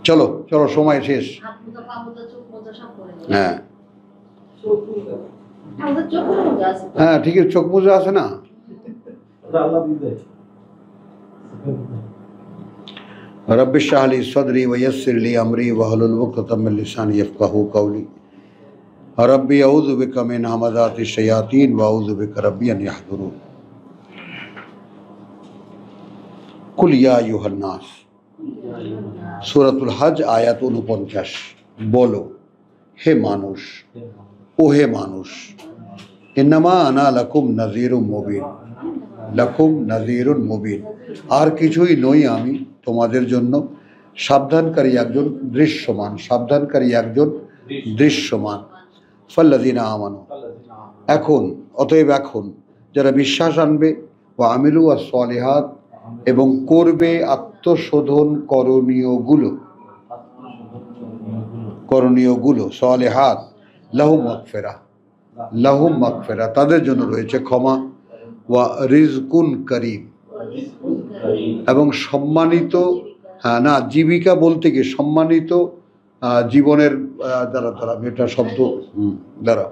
চলো চলো, সময় শেষ। হ্যাঁ হ্যাঁ, ঠিক আছে, চোখ মোজা আছে না? रब्बि इश्रह ली सदरी वयस्सिर ली अमरी वहलुल उक़दतम मिन लिसानी यफ़क़हू क़ौली रब्बि अऊज़ु बिका मिन हमाज़ातिश शयातीन व अऊज़ु बिका रब्बि अन यहज़ुरून। कुल या अय्युहन नास, सूरतुल हज आयत 49। बोलो हे मानुष, ओ हे मानुष, इन्नमा अना लकुम नज़ीरुम मुबीन, लकुम नज़ीरुन मुबीन, আর কিছুই নই আমি তোমাদের জন্য সাবধানকারী একজন দৃশ্যমান, সাবধানকারী একজন দৃশ্যমান। ফাল্লাযিনা আমানু, এখন অতএব এখন যারা বিশ্বাস আনবে, ওয়া আমিলু আস-সালিহাত, এবং করবে আত্মশোধন করণীয়গুলো সালিহাত, লাহুম মাগফিরাহ, লাহুম মাগফিরাহ, তাদের জন্য রয়েছে ক্ষমা, ওয়া রিজকুন করিম, এবং সম্মানিত, হ্যাঁ না জীবিকা বলতে কি সম্মানিত জীবনের দ্বারা দ্বারা এটা শব্দ দ্বারা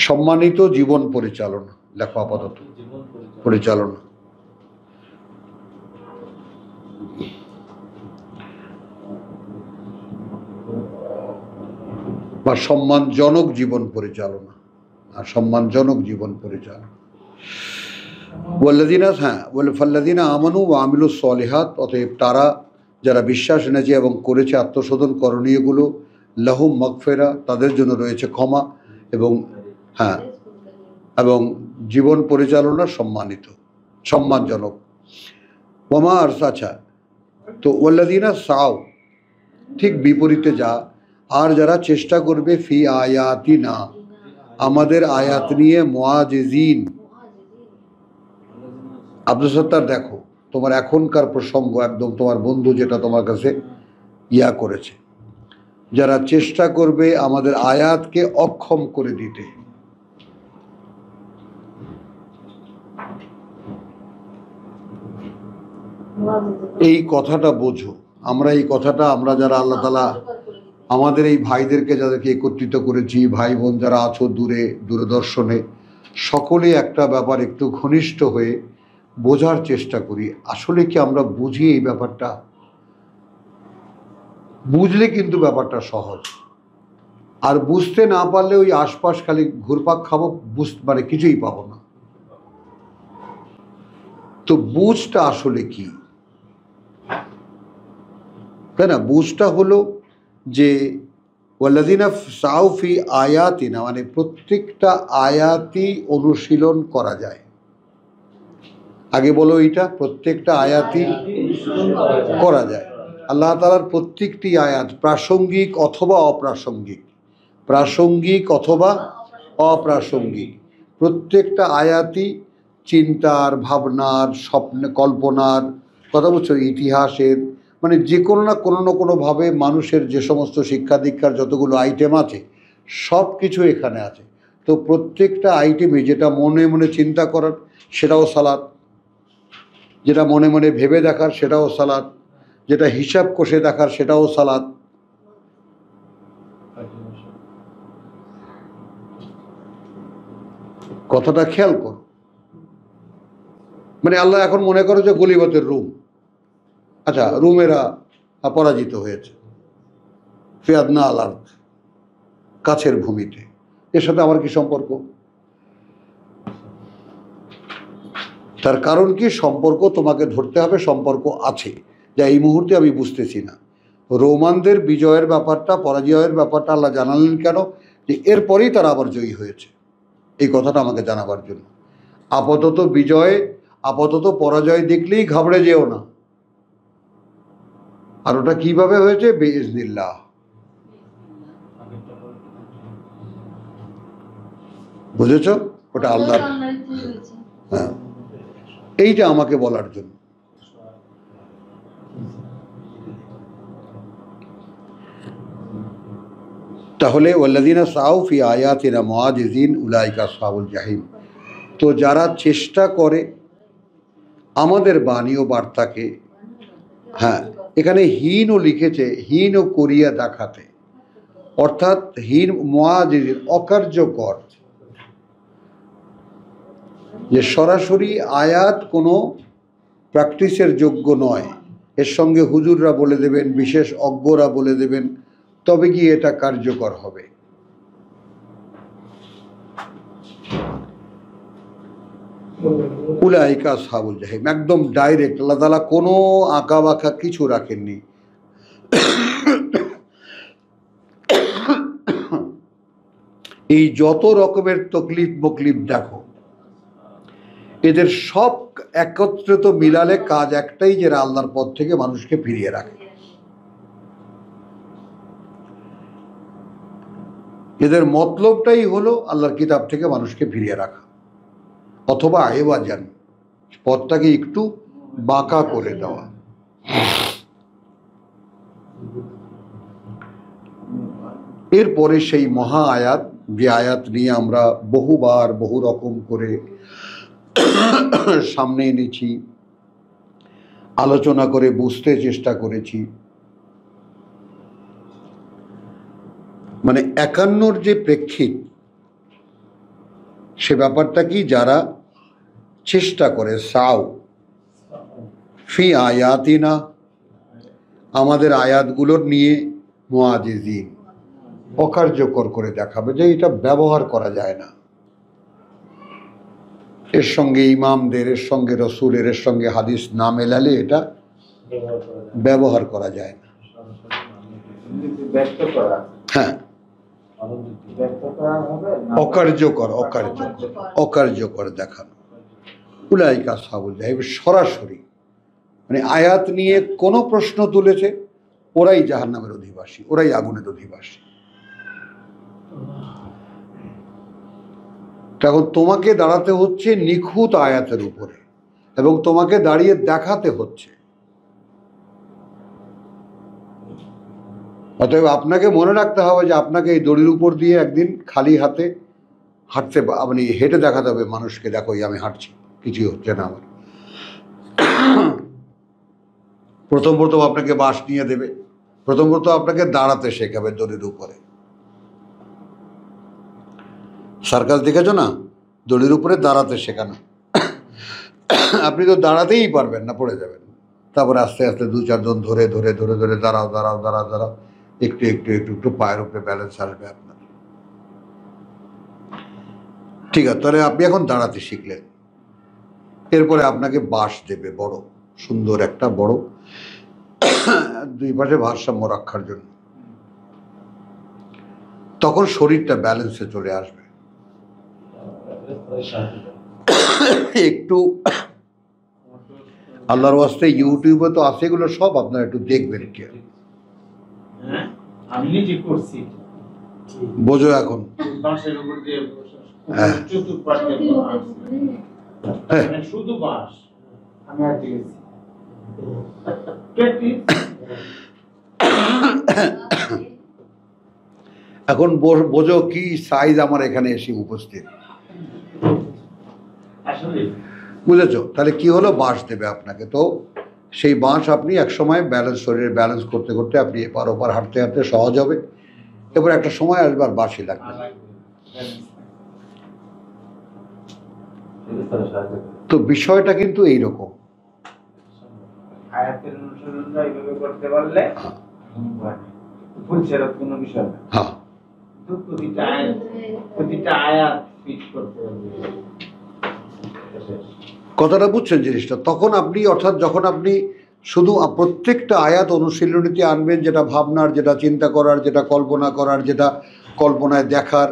সম্মানিত জীবন পরিচালনা, লেখো আপাতত পরিচালনা বা সম্মানজনক জীবন পরিচালনা, আর সম্মানজনক জীবন পরিচালনা। ওয়াল্লাযিনা, হ্যাঁ বলে ফাল্লাযিনা আমানু ওয়া আমিলুস সালিহাত, অতএব তারা যারা বিশ্বাস এনেছে এবং করেছে আত্মশোধন করণীয়গুলো, লাহুম মাগফিরাহ, তাদের জন্য রয়েছে ক্ষমা, এবং হ্যাঁ এবং জীবন পরিচালনা সম্মানিত সম্মানজনক। ওমা আরসাছা, তো ওয়াল্লাযিনা সাও, ঠিক বিপরীতে যা, আর যারা চেষ্টা করবে ফি আয়াতিনা, আমাদের আয়াত নিয়ে, মুআজিজিন। আব্দুল সত্তার, দেখো তোমার এখনকার প্রসঙ্গ একদম তোমার বন্ধু যেটা তোমার কাছে ইয়া করেছে, যারা চেষ্টা করবে আমাদের আয়াতকে অক্ষম করে দিতে। এই কথাটা বোঝো, আমরা এই কথাটা, আমরা যারা আল্লাহ তাআলা আমাদের এই ভাইদেরকে যাদেরকে একত্রিত করেছি, ভাই বোন যারা আছো দূরে দূরদর্শনে, সকলে একটা ব্যাপার একটু ঘনিষ্ঠ হয়ে বোঝার চেষ্টা করি। আসলে কি আমরা বুঝি এই ব্যাপারটা? বুঝলে কিন্তু ব্যাপারটা সহজ, আর বুঝতে না পারলে ওই আশপাশ খালি ঘুরপাক খাবো, মানে কিছুই পাবো না। তো বুঝটা আসলে কি, তাই না? বুঝটা হলো যে ওয়াল্লাযিনা সাউ ফি আয়াতিনা, মানে প্রত্যেকটা আয়াতই অনুশীলন করা যায়। আগে বলো এইটা, প্রত্যেকটা আয়াতই করা যায়। আল্লাহ তাআলার প্রত্যেকটি আয়াত প্রাসঙ্গিক অথবা অপ্রাসঙ্গিক, প্রাসঙ্গিক অথবা অপ্রাসঙ্গিক, প্রত্যেকটা আয়াতই চিন্তার, ভাবনার, স্বপ্নে, কল্পনার কথা বলছো, ইতিহাসের, মানে যে কোনো না কোনোভাবে মানুষের যে সমস্ত শিক্ষা দীক্ষার যতগুলো আইটেম আছে সব কিছু এখানে আছে। তো প্রত্যেকটা আইটেমে যেটা মনে মনে চিন্তা করার সেটাও সালাত, যেটা মনে মনে ভেবে দেখার সেটাও সালাত, যেটা হিসাব কষে দেখার সেটাও সালাত। কথাটা খেয়াল করো, মানে আল্লাহ এখন মনে করো যে গলিবতের রুম, আচ্ছা রুমেরা পরাজিত হয়েছে, ফিয়াদনা আলাদ, কাছের ভূমিতে, এর সাথে আমার কি সম্পর্ক? তার কারণ কি? সম্পর্ক তোমাকে ধরতে হবে, সম্পর্ক আছে, যা এই মুহূর্তে আমি বুঝতেছি না। রোমানদের বিজয়ের ব্যাপারটা, পরাজয়ের ব্যাপারটা আল্লাহ জানালেন কেন? যে এরপরেই তারা আবার জয়ী হয়েছে, এই কথাটা আমাকে জানাবার জন্য। আপাতত বিজয়, আপাতত পরাজয় দেখলেই ঘাবড়ে যেও না। আর ওটা কিভাবে হয়েছে? বিইজনিল্লাহ। বুঝেছ? ওটা আল্লাহর, হ্যাঁ, এইটা আমাকে বলার জন্য। তাহলে ওয়াল্লাযিনা সাউ ফি আয়াতিনা মুআজিজিন উলাইকা আসহাবুল জাহিম, তো যারা চেষ্টা করে আমাদের বাণী ও বার্তাকে, হ্যাঁ এখানে হীনও লিখেছে, হীনও করিয়া দেখাতে, অর্থাৎ হীন মুআজিজিন অকার্যকর, যে সরাসরি আয়াত কোনো প্র্যাকটিসের যোগ্য নয়, এর সঙ্গে হুজুররা বলে দেবেন, বিশেষ অজ্ঞরা বলে দেবেন, তবে গিয়ে এটা কার্যকর হবে। উলাইকা আসহাবুল জাহিম, একদম ডাইরেক্ট, আল্লাহ তাআলা কোনো আঁকা বাঁকা কিছু রাখেননি। এই যত রকমের তকলিফ বকলিফ দেখো, এদের সব একত্রিত মিলালে কাজ একটাই, যে আল্লাহর পথ থেকে মানুষকে ফিরিয়ে রাখে। এদের মতলবটাই হলো আল্লাহর কিতাব থেকে মানুষকে ফিরিয়ে রাখা, অথবা আয়েবাজান, পথটাকে একটু বাঁকা করে দেওয়া। এরপরে সেই মহা আয়াত, যে আয়াত নিয়ে আমরা বহুবার বহু রকম করে সামনে এনেছি, আলোচনা করে বুঝতে চেষ্টা করেছি। মানে 51 যে প্রেক্ষিত, সে ব্যাপারটা কি, যারা চেষ্টা করে সাও ফি আয়াতিনা, আমাদের আয়াতগুলোর নিয়ে মুআজিজিন, অকার্যকর করে দেখাবে, যে এটা ব্যবহার করা যায় না, এর সঙ্গে ইমামদের, এর সঙ্গে রসুলের, এর সঙ্গে হাদিস না মেলালে এটা ব্যবহার করা যায় না। হ্যাঁ, অকার্যকর, অকার্যকর দেখানো। উলাইকা আসহাবুল জাহিম, সরাসরি মানে আয়াত নিয়ে কোনো প্রশ্ন তুলেছে, ওরাই জাহান্নামের অধিবাসী, ওরাই আগুনের অধিবাসী। তখন তোমাকে দাঁড়াতে হচ্ছে নিখুঁত আয়াতের উপরে, এবং তোমাকে দাঁড়িয়ে দেখাতে হচ্ছে। অতএব আপনাকে মনে রাখতে হবে যে আপনাকে এই দড়ির উপর দিয়ে একদিন খালি হাতে হাঁটতে, আপনি হেঁটে দেখাতে হবে মানুষকে, দেখো আমি হাঁটছি, কিছুই হচ্ছে না আমার। প্রথম আপনাকে বাঁশ নিয়ে দেবে, প্রথম আপনাকে দাঁড়াতে শেখাবে দড়ির উপরে। সার্কাস দেখেছো না, দড়ির উপরে দাঁড়াতে শেখানো। আপনি তো দাঁড়াতেই পারবেন না, পড়ে যাবেন। তারপরে আস্তে আস্তে 2-4 জন ধরে ধরে ধরে ধরে দাঁড়াও দাঁড়াও দাঁড়াও দাঁড়াও, একটু একটু একটু একটু পায়ের উপরে ব্যালেন্স আসবে আপনার। ঠিক আছে, তাহলে আপনি এখন দাঁড়াতে শিখলেন। এরপরে আপনাকে বাঁশ দেবে, বড় সুন্দর একটা, বড়, দুই পাশে ভারসাম্য রক্ষার জন্য। তখন শরীরটা ব্যালেন্সে চলে আসবে। একটু আল্লাহর ওয়াস্তে ইউটিউবে তো আছে, এগুলো সব আপনারা একটু দেখবেন। কি আমি নিজে করছি, বোঝো এখন। বাঁশের উপর দিয়ে শুধু বাঁশ, আমি আর দিয়েছি। এখন বোঝো কি সাইজ আমার এখানে এসে উপস্থিত, বুঝেছো? তাহলে কি হলো, বাঁশ দেবে আপনাকে। তো সেই বাঁশ আপনি একসময় ব্যালেন্স, শরীরে ব্যালেন্স করতে করতে আপনি এপার ওপার হাঁটতে হাঁটতে সহজ হবে। এবার একটা সময় আসবে আর বাঁশই লাগবে। তো বিষয়টা কিন্তু এইরকম। আয়াতের অনুসরণটা এইভাবে করতে পারলে কোনো বিষয় না। হ্যাঁ, প্রতিটা আয়াত ফিট করতে হবে। কথাটা বুঝছেন জিনিসটা? তখন আপনি, অর্থাৎ যখন আপনি শুধু প্রত্যেকটা আয়াত অনুশীলনীতে আনবেন, যেটা ভাবনার, যেটা চিন্তা করার, যেটা কল্পনা করার, যেটা কল্পনায় দেখার,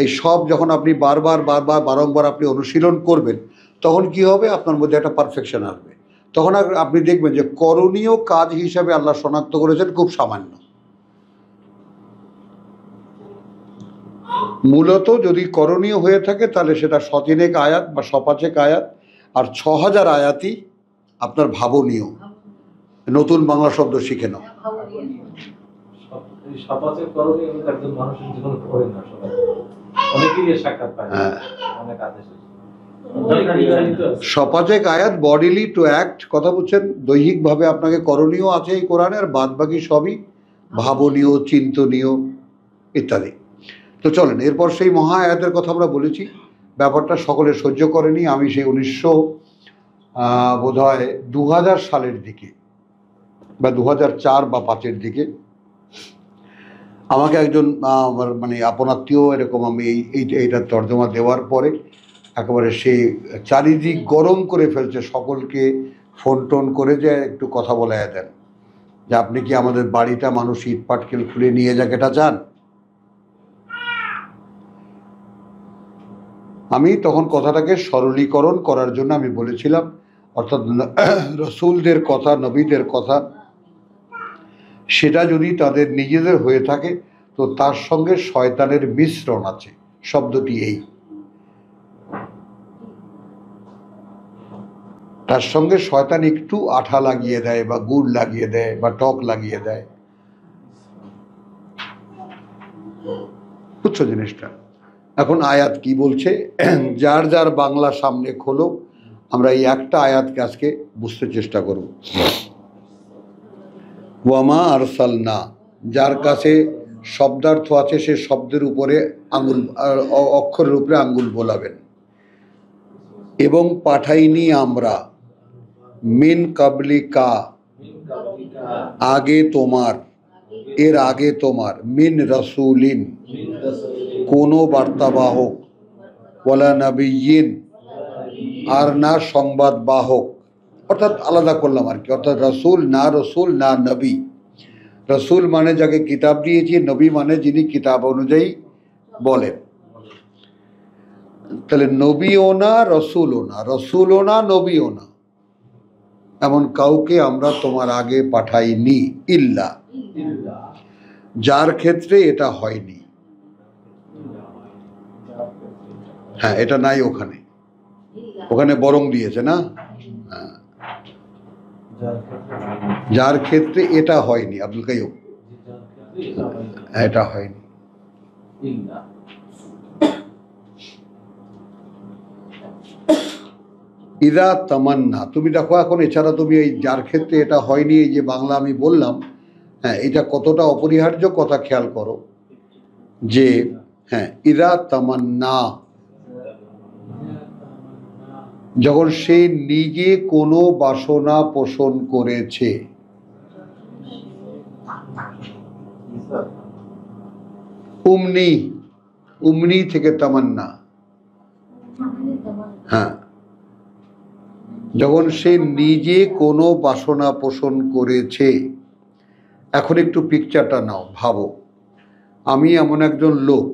এই সব যখন আপনি বারবার বারবার বারংবার আপনি অনুশীলন করবেন, তখন কি হবে, আপনার মধ্যে একটা পারফেকশন আসবে। তখন আপনি দেখবেন যে করণীয় কাজ হিসাবে আল্লাহ শনাক্ত করেছেন খুব সামান্য। মূলত যদি করণীয় হয়ে থাকে, তাহলে সেটা 100 আয়াত বা 105 আয়াত, আর 6000 আয়াতই আপনার ভাবনীয়। নতুন বাংলা শব্দ শিখে নাও। সপাজেক আয়াত বডিলি টু অ্যাক্ট, কথা বলছেন দৈহিকভাবে আপনাকে করণীয় আছে এই কোরআনে, আর বাদ বাকি সবই ভাবনীয়, চিন্তনীয় ইত্যাদি। তো চলেন, এরপর সেই মহা আয়াতের কথা আমরা বলেছি, ব্যাপারটা সকলে সহ্য করেনি। আমি সেই 1900 বোধহয় 2000 সালের দিকে বা 2004 বা 5-এর দিকে আমাকে একজন আমার মানে আপনাত্মীয় এরকম, আমি এইটার তর্জমা দেওয়ার পরে একেবারে সে চারিদিক গরম করে ফেলছে, সকলকে ফোন টোন করে যে একটু কথা বলে দেন যে আপনি কি আমাদের বাড়িটা মানুষ ইট পাটকেল খুলে নিয়ে যাক এটা চান। আমি তখন কথাটাকে সরলীকরণ করার জন্য আমি বলেছিলাম, অর্থাৎ রসুলদের কথা, নবীদের কথা, সেটা যদি তাদের নিজেদের হয়ে থাকে তো তার সঙ্গে শয়তানের মিশ্রণ আছে, শব্দটি এই, তার সঙ্গে শয়তান একটু আঠা লাগিয়ে দেয় বা গুড় লাগিয়ে দেয় বা টক লাগিয়ে দেয়, বুঝছো জিনিসটা। এখন আয়াত কি বলছে, যার যার বাংলা সামনে খোলো, আমরা এই একটা আয়াতকে আজকে বুঝতে চেষ্টা করব। ওয়ামা আরসালনা, যার কাছে শব্দার্থ আছে সে শব্দের উপরে আঙ্গুল, অক্ষরের উপরে আঙ্গুল বোলাবেন। এবং পাঠাইনি আমরা, মিন কাবলিকা, আগে তোমার, এর আগে তোমার, মিন রাসূলিন, কোনো বার্তাবাহক, ওয়ালা নবিয়্যিন, আর না সংবাদ বাহক, অর্থাৎ আলাদা করলাম আর কি, অর্থাৎ রসুল না নবী। রসুল মানে যাকে কিতাব দিয়েছি, নবী মানে যিনি কিতাব অনুযায়ী বলেন। তাহলে নবীও না রসুলও না, রসুলও না নবীও না, এমন কাউকে আমরা তোমার আগে পাঠাইনি, ইল্লা, যার ক্ষেত্রে এটা হয়নি। হ্যাঁ, এটা নাই ওখানে, ওখানে বরং দিয়েছে না, হ্যাঁ, যার ক্ষেত্রে এটা হয়নি, আব্দুল কাইয়ুম, এটা হয়নি। ইদা তামান্না, তুমি দেখো এখন এছাড়া তুমি এই যার ক্ষেত্রে এটা হয়নি, এই যে বাংলা আমি বললাম, হ্যাঁ, এটা কতটা অপরিহার্য কথা খেয়াল করো যে, হ্যাঁ, ইদা তামান্না, যখন সে নিজে কোনো বাসনা পোষণ করেছে, উমনি, উমনি থেকে তামান্না, হ্যাঁ, যখন সে নিজে কোনো বাসনা পোষণ করেছে। এখন একটু পিকচারটা নাও, ভাবো, আমি এমন একজন লোক,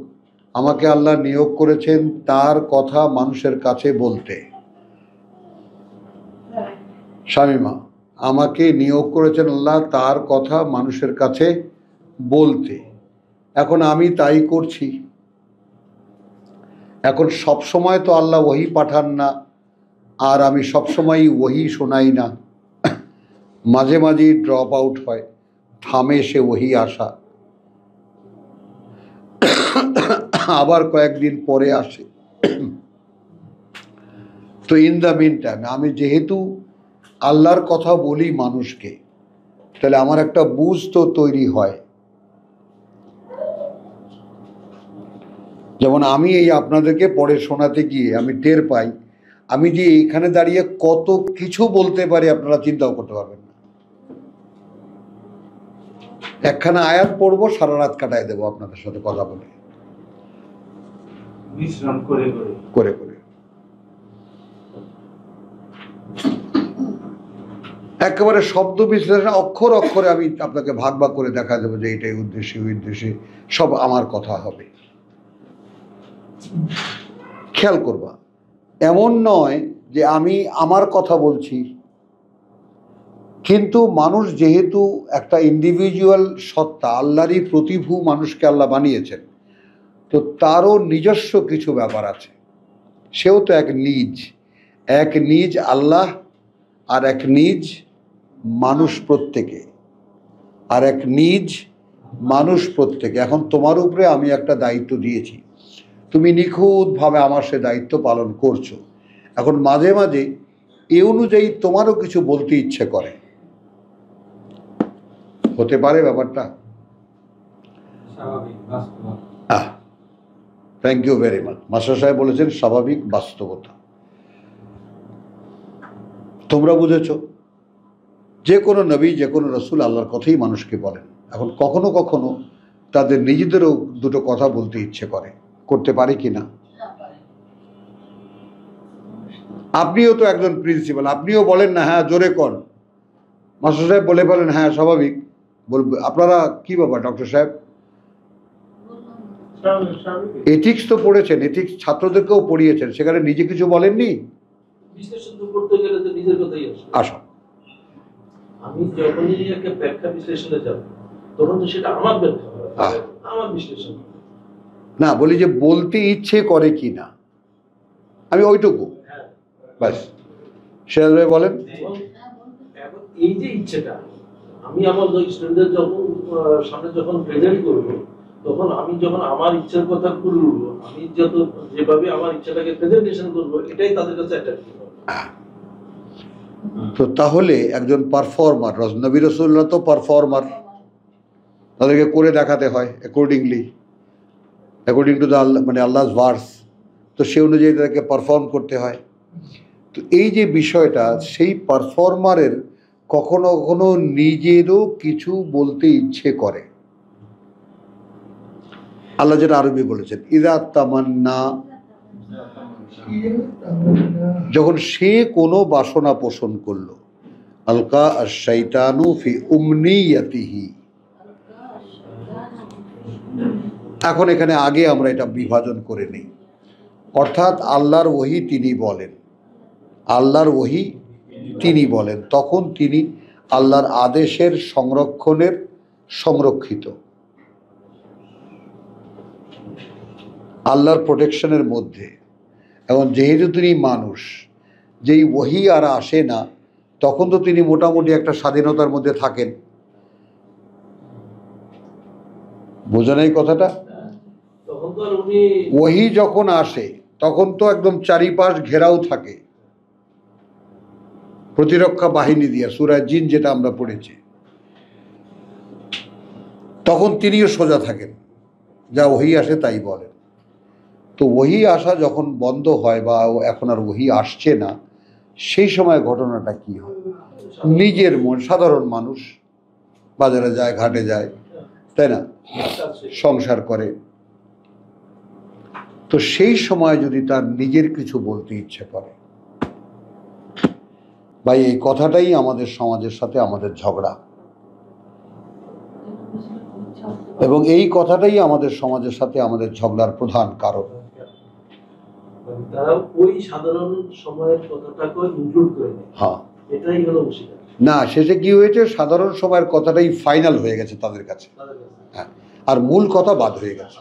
আমাকে আল্লাহ নিয়োগ করেছেন তার কথা মানুষের কাছে বলতে। শামিমা, আমাকে নিয়োগ করেছেন আল্লাহ তার কথা মানুষের কাছে বলতে, এখন আমি তাই করছি। এখন সব সময় তো আল্লাহ ওহী পাঠান না, আর আমি সবসময় ওহী শোনাই না, মাঝে মাঝেই ড্রপ আউট হয়, থামে সে ওহী আসা, আবার কয়েকদিন পরে আসে। তো ইন দ্য মিন টাইম আমি যেহেতু আল্লাহর কথা বলি মানুষকে, তাহলে আমার একটা বুঝ তো তৈরি হয়। যেমন আমি এই আপনাদেরকে পড়ে শোনাতে গিয়ে আমি টের পাই, আমি যে এখানে দাঁড়িয়ে কত কিছু বলতে পারি আপনারা চিন্তাও করতে পারবেন না। একখানা আয়াত পড়বো, সারা রাত কাটায় দেবো আপনাদের সাথে কথা বলে, বিশ্রাম করে করে করে একেবারে শব্দ বিশ্লেষণ, অক্ষর অক্ষরে আমি আপনাকে ভাগ ভাগ করে দেখা দেবো যে এইটাই উদ্দেশ্যে, ওই উদ্দেশ্যে সব আমার কথা হবে। খেয়াল করবা, এমন নয় যে আমি আমার কথা বলছি, কিন্তু মানুষ যেহেতু একটা ইন্ডিভিজুয়াল সত্তা, আল্লাহরই প্রতিভূ মানুষকে আল্লাহ বানিয়েছেন, তো তারও নিজস্ব কিছু ব্যাপার আছে। সেও তো এক নিজ আল্লাহ, আর এক নিজ মানুষ প্রত্যেকে, আর এক নিজ মানুষ প্রত্যেকে। এখন তোমার উপরে আমি একটা দায়িত্ব দিয়েছি, তুমি নিখুঁতভাবে আমার সে দায়িত্ব পালন করছো। এখন মাঝে মাঝে এ অনুযায়ী তোমারও কিছু বলতে ইচ্ছে করে, হতে পারে ব্যাপারটা। Thank you very much. Master সাহেব বলেছেন স্বাভাবিক বাস্তবতা। তোমরা বুঝেছ, যে কোনো নবী, যে কোনো রসুল আল্লাহর কথাই মানুষকে বলেন। এখন কখনো কখনো তাদের নিজেদেরও দুটো কথা বলতে ইচ্ছে করে, করতে পারে কি না? আপনিও তো একজন প্রিন্সিপাল, আপনিও বলেন না হ্যাঁ জোরে কর, মাস্টার সাহেব বলে বলেন হ্যাঁ স্বাভাবিক বলবে। আপনারা কি ব্যাপার ডক্টর সাহেব? এথিক্স তো পড়েছেন, এথিক্স ছাত্রদেরকেও পড়িয়েছেন, সেখানে নিজে কিছু বলেননি? বিশ্লেষণ করতে গেলে তো নিজের কথাই আসে। আসো, আমি যখনই একটা ব্যাখ্যা বিশ্লেষণে যাব তখন তো সেটা আমার ব্যাখ্যা হবে, আমার বিশ্লেষণ না, বলি যে বলতে ইচ্ছে করে কি না, আমি ওইটুকু ব্যাস। সিরাজ ভাই বলেন। এখন এই যে ইচ্ছেটা আমি আমার স্টুডেন্টদের যখন সামনে যখন প্রেজেন্ট করব, তখন আমি যখন আমার ইচ্ছার কথা বলবো, আমি যত যেভাবে আমার ইচ্ছাটাকে প্রেজেন্টেশন করব, এটাই তাদের কাছে অ্যাট্রাক্টিভ হবে। তো তাহলে একজন পারফর্মার, নবী রাসূলুল্লাহ তো পারফর্মার, তাদেরকে করে দেখাতে হয় অ্যাকর্ডিং টু দ্য মানে আল্লাহস ভার্স, তো সেই অনুযায়ী তাদেরকে পারফর্ম করতে হয়। তো এই যে বিষয়টা, সেই পারফর্মারের কখনো কখনো নিজেরও কিছু বলতে ইচ্ছে করে। আল্লাহ যেটা আরবি বলেছেন, ইদা তামান্না, যখন সে কোনো বাসনা পোষণ করলো, আলকা আশ-শাইতানু ফি উমনিয়াতিহি। এখন এখানে আগে আমরা এটা বিভাজন করে নিই, অর্থাৎ আল্লাহর ওহী তিনি বলেন, আল্লাহর ওহী তিনি বলেন, তখন তিনি আল্লাহর আদেশের সংরক্ষণের সংরক্ষিত, আল্লাহর প্রোটেকশনের মধ্যে। এখন যেহেতু তিনি মানুষ, যেই ওহী আর আসে না, তখন তো তিনি মোটামুটি একটা স্বাধীনতার মধ্যে থাকেন। বোঝা নাই কথাটা? তখন তো আর উনি ওহী যখন আসে তখন তো একদম চারিপাশ ঘেরাও থাকে প্রতিরক্ষা বাহিনী দিয়ে, সূরা জিন যেটা আমরা পড়েছি, তখন তিনিও সোজা থাকেন, যা ওহী আসে তাই বলেন। তো ওহী আসা যখন বন্ধ হয় বা এখন আর ওহী আসছে না, সেই সময় ঘটনাটা কি হয়? নিজের মন, সাধারণ মানুষ বাজারে যায়, ঘাটে যায়, তাই না, সংসার করে, তো সেই সময় যদি তার নিজের কিছু বলতে ইচ্ছে করে, ভাই এই কথাটাই আমাদের সমাজের সাথে আমাদের ঝগড়া, এবং এই কথাটাই আমাদের সমাজের সাথে আমাদের ঝগড়ার প্রধান কারণ। তারা ওই সাধারণ সময়ের কথাটাকে ইনক্লুড করে নেয়, হ্যাঁ, এটাই হলো মুশকিল। না, শেষে কি হয়েছে, সাধারণ সময়ের কথাটাই ফাইনাল হয়ে গেছে তাদের কাছে, হ্যাঁ, আর মূল কথা বাদ হয়ে গেছে।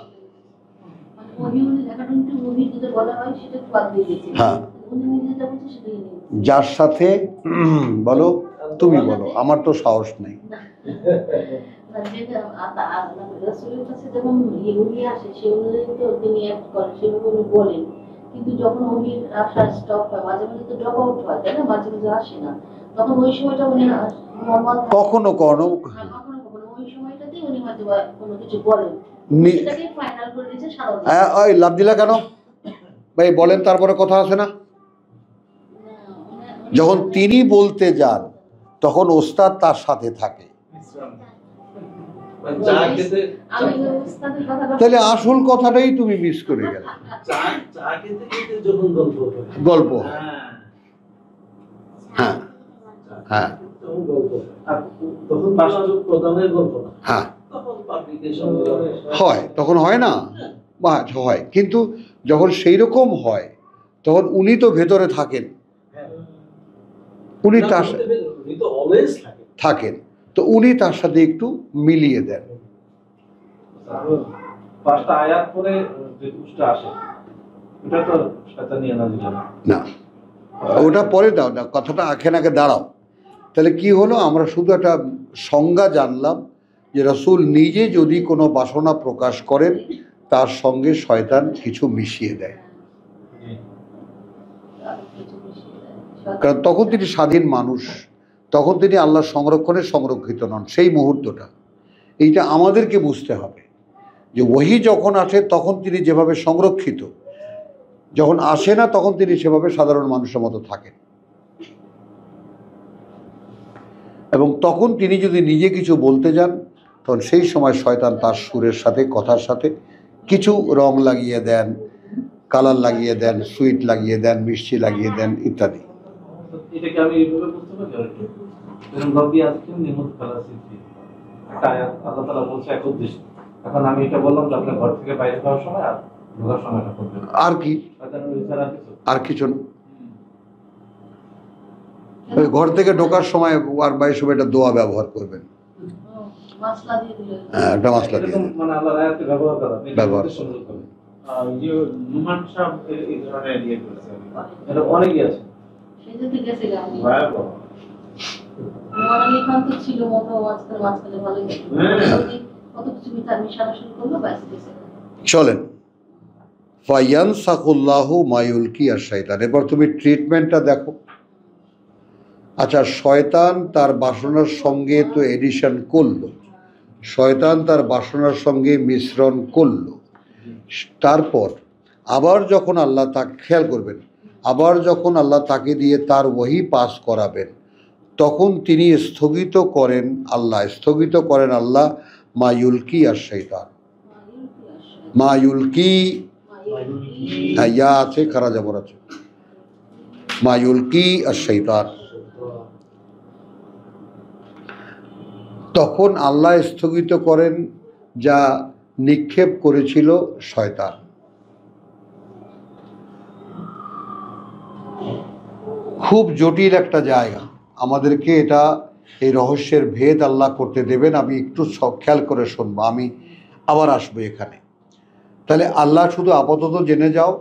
হ্যাঁ, যার সাথে বলো, তুমি বলো, আমার তো সাহস নেই। কিন্তু যখন ওহির আসা স্টপ হয়, মাঝে মাঝে তো ড্রপ আউট হয়, তাই না, মাঝে মাঝে আসে না, তখন ওই সময়টা উনি নরমাল কখনো কখনো ওই সময়টাতেই উনি হয়তো কোনো কিছু বলেন, সেটাকে ফাইনাল করে দিয়েছে সাধারণ। ওই লাভ দিলা কেন ভাই, বলেন, তারপরে কথা আছে না। যখন তিনি বলতে যান তখন ওস্তাদ তার সাথে থাকে, তাহলে আসল কথাটাই তুমি মিস করে গেলে। গল্প, হ্যাঁ হ্যাঁ হ্যাঁ, হয়, তখন হয় না, বা হয়, কিন্তু যখন সেই রকম হয় তখন উনি তো ভেতরে থাকেন, উনি তার থাকেন, তো উনি তার সাথে একটু মিলিয়ে দেন। পাঁচটা আয়াত পরে যে উষ্টা আসে, ওটা তো শয়তানি এনার্জি না, ওটা পরে দাও না, কথাটা আগে দাঁড়াও। তাহলে কি হলো, আমরা শুধু একটা সংজ্ঞা জানলাম যে রাসূল নিজে যদি কোনো বাসনা প্রকাশ করেন, তার সঙ্গে শয়তান কিছু মিশিয়ে দেয়। কারণ তখন তিনি স্বাধীন মানুষ, তখন তিনি আল্লাহর সংরক্ষণে সংরক্ষিত নন সেই মুহূর্তটা। এইটা আমাদেরকে বুঝতে হবে যে ওহী যখন আসে তখন তিনি যেভাবে সংরক্ষিত, যখন আসে না তখন তিনি সেভাবে সাধারণ মানুষের মতো থাকেন। এবং তখন তিনি যদি নিজে কিছু বলতে যান তখন সেই সময় শয়তান তার সুরের সাথে, কথার সাথে কিছু রং লাগিয়ে দেন, কালার লাগিয়ে দেন, সুইট লাগিয়ে দেন, মিষ্টি লাগিয়ে দেন ইত্যাদি। এটাকে আমি এইভাবে বুঝতে পারি আর কি। যেমন রব্বি আজকে নিমত খালাসিফি একটা আয়াত আল্লাহ তাআলা বলছে এক উদ্দেশ্য। এখন আমি এটা বললাম যে আপনি ঘর থেকে বাইরে যাওয়ার সময় আর ঢোকার সময়টা করবেন। আর কি? আর কিছু না। ওই ঘর থেকে ঢোকার সময় আর বাইরের সময় একটা দোয়া ব্যবহার করবেন। মাসলা দিয়ে দিলে হ্যাঁ, একটা মশলা দিয়ে দিন। মানে আল্লাহর আয়াতে ব্যবহার করা, ব্যবহার এটা সুন্দর করে। যে নুমান সাহেব এই ধরনের ইয়ে করেছে, এটা অনেকই আছে। সেটাতে গেছিলাম আমি। ভয়াবহ। মনে খান তো ছিল মতো মাঝখানে ভালোই কত কিছু মিশানো শুরু করলো, ব্যাস গেছে। চলেন, ফায়ানসাকুল্লাহু মায়ুলকি আর শয়তান। এবার তুমি ট্রিটমেন্টটা দেখো। আচ্ছা, শয়তান তার বাসনার সঙ্গে তো এডিশন করলো, শয়তান তার বাসনার সঙ্গে মিশ্রণ করলো, তারপর আবার যখন আল্লাহ তাকে, খেয়াল করবেন, আবার যখন আল্লাহ তাকে দিয়ে তার ওহী পাস করাবেন তখন তিনি স্থগিত করেন আল্লাহ মায়ুলকি আর শয়তান। মায়ুলকি, হ্যাঁ, ইয়া আছে, খারা জবর আছে, মায়ুলকি আর শয়তান। তখন আল্লাহ স্থগিত করেন যা নিক্ষেপ করেছিল শয়তান। খুব জটিল একটা জায়গা, আমাদেরকে এটা, এই রহস্যের ভেদ আল্লাহ করতে দেবেন। আমি একটু খেয়াল করে শুনবো, আমি আবার আসবো এখানে। তাহলে আল্লাহ শুধু আপাতত জেনে যাও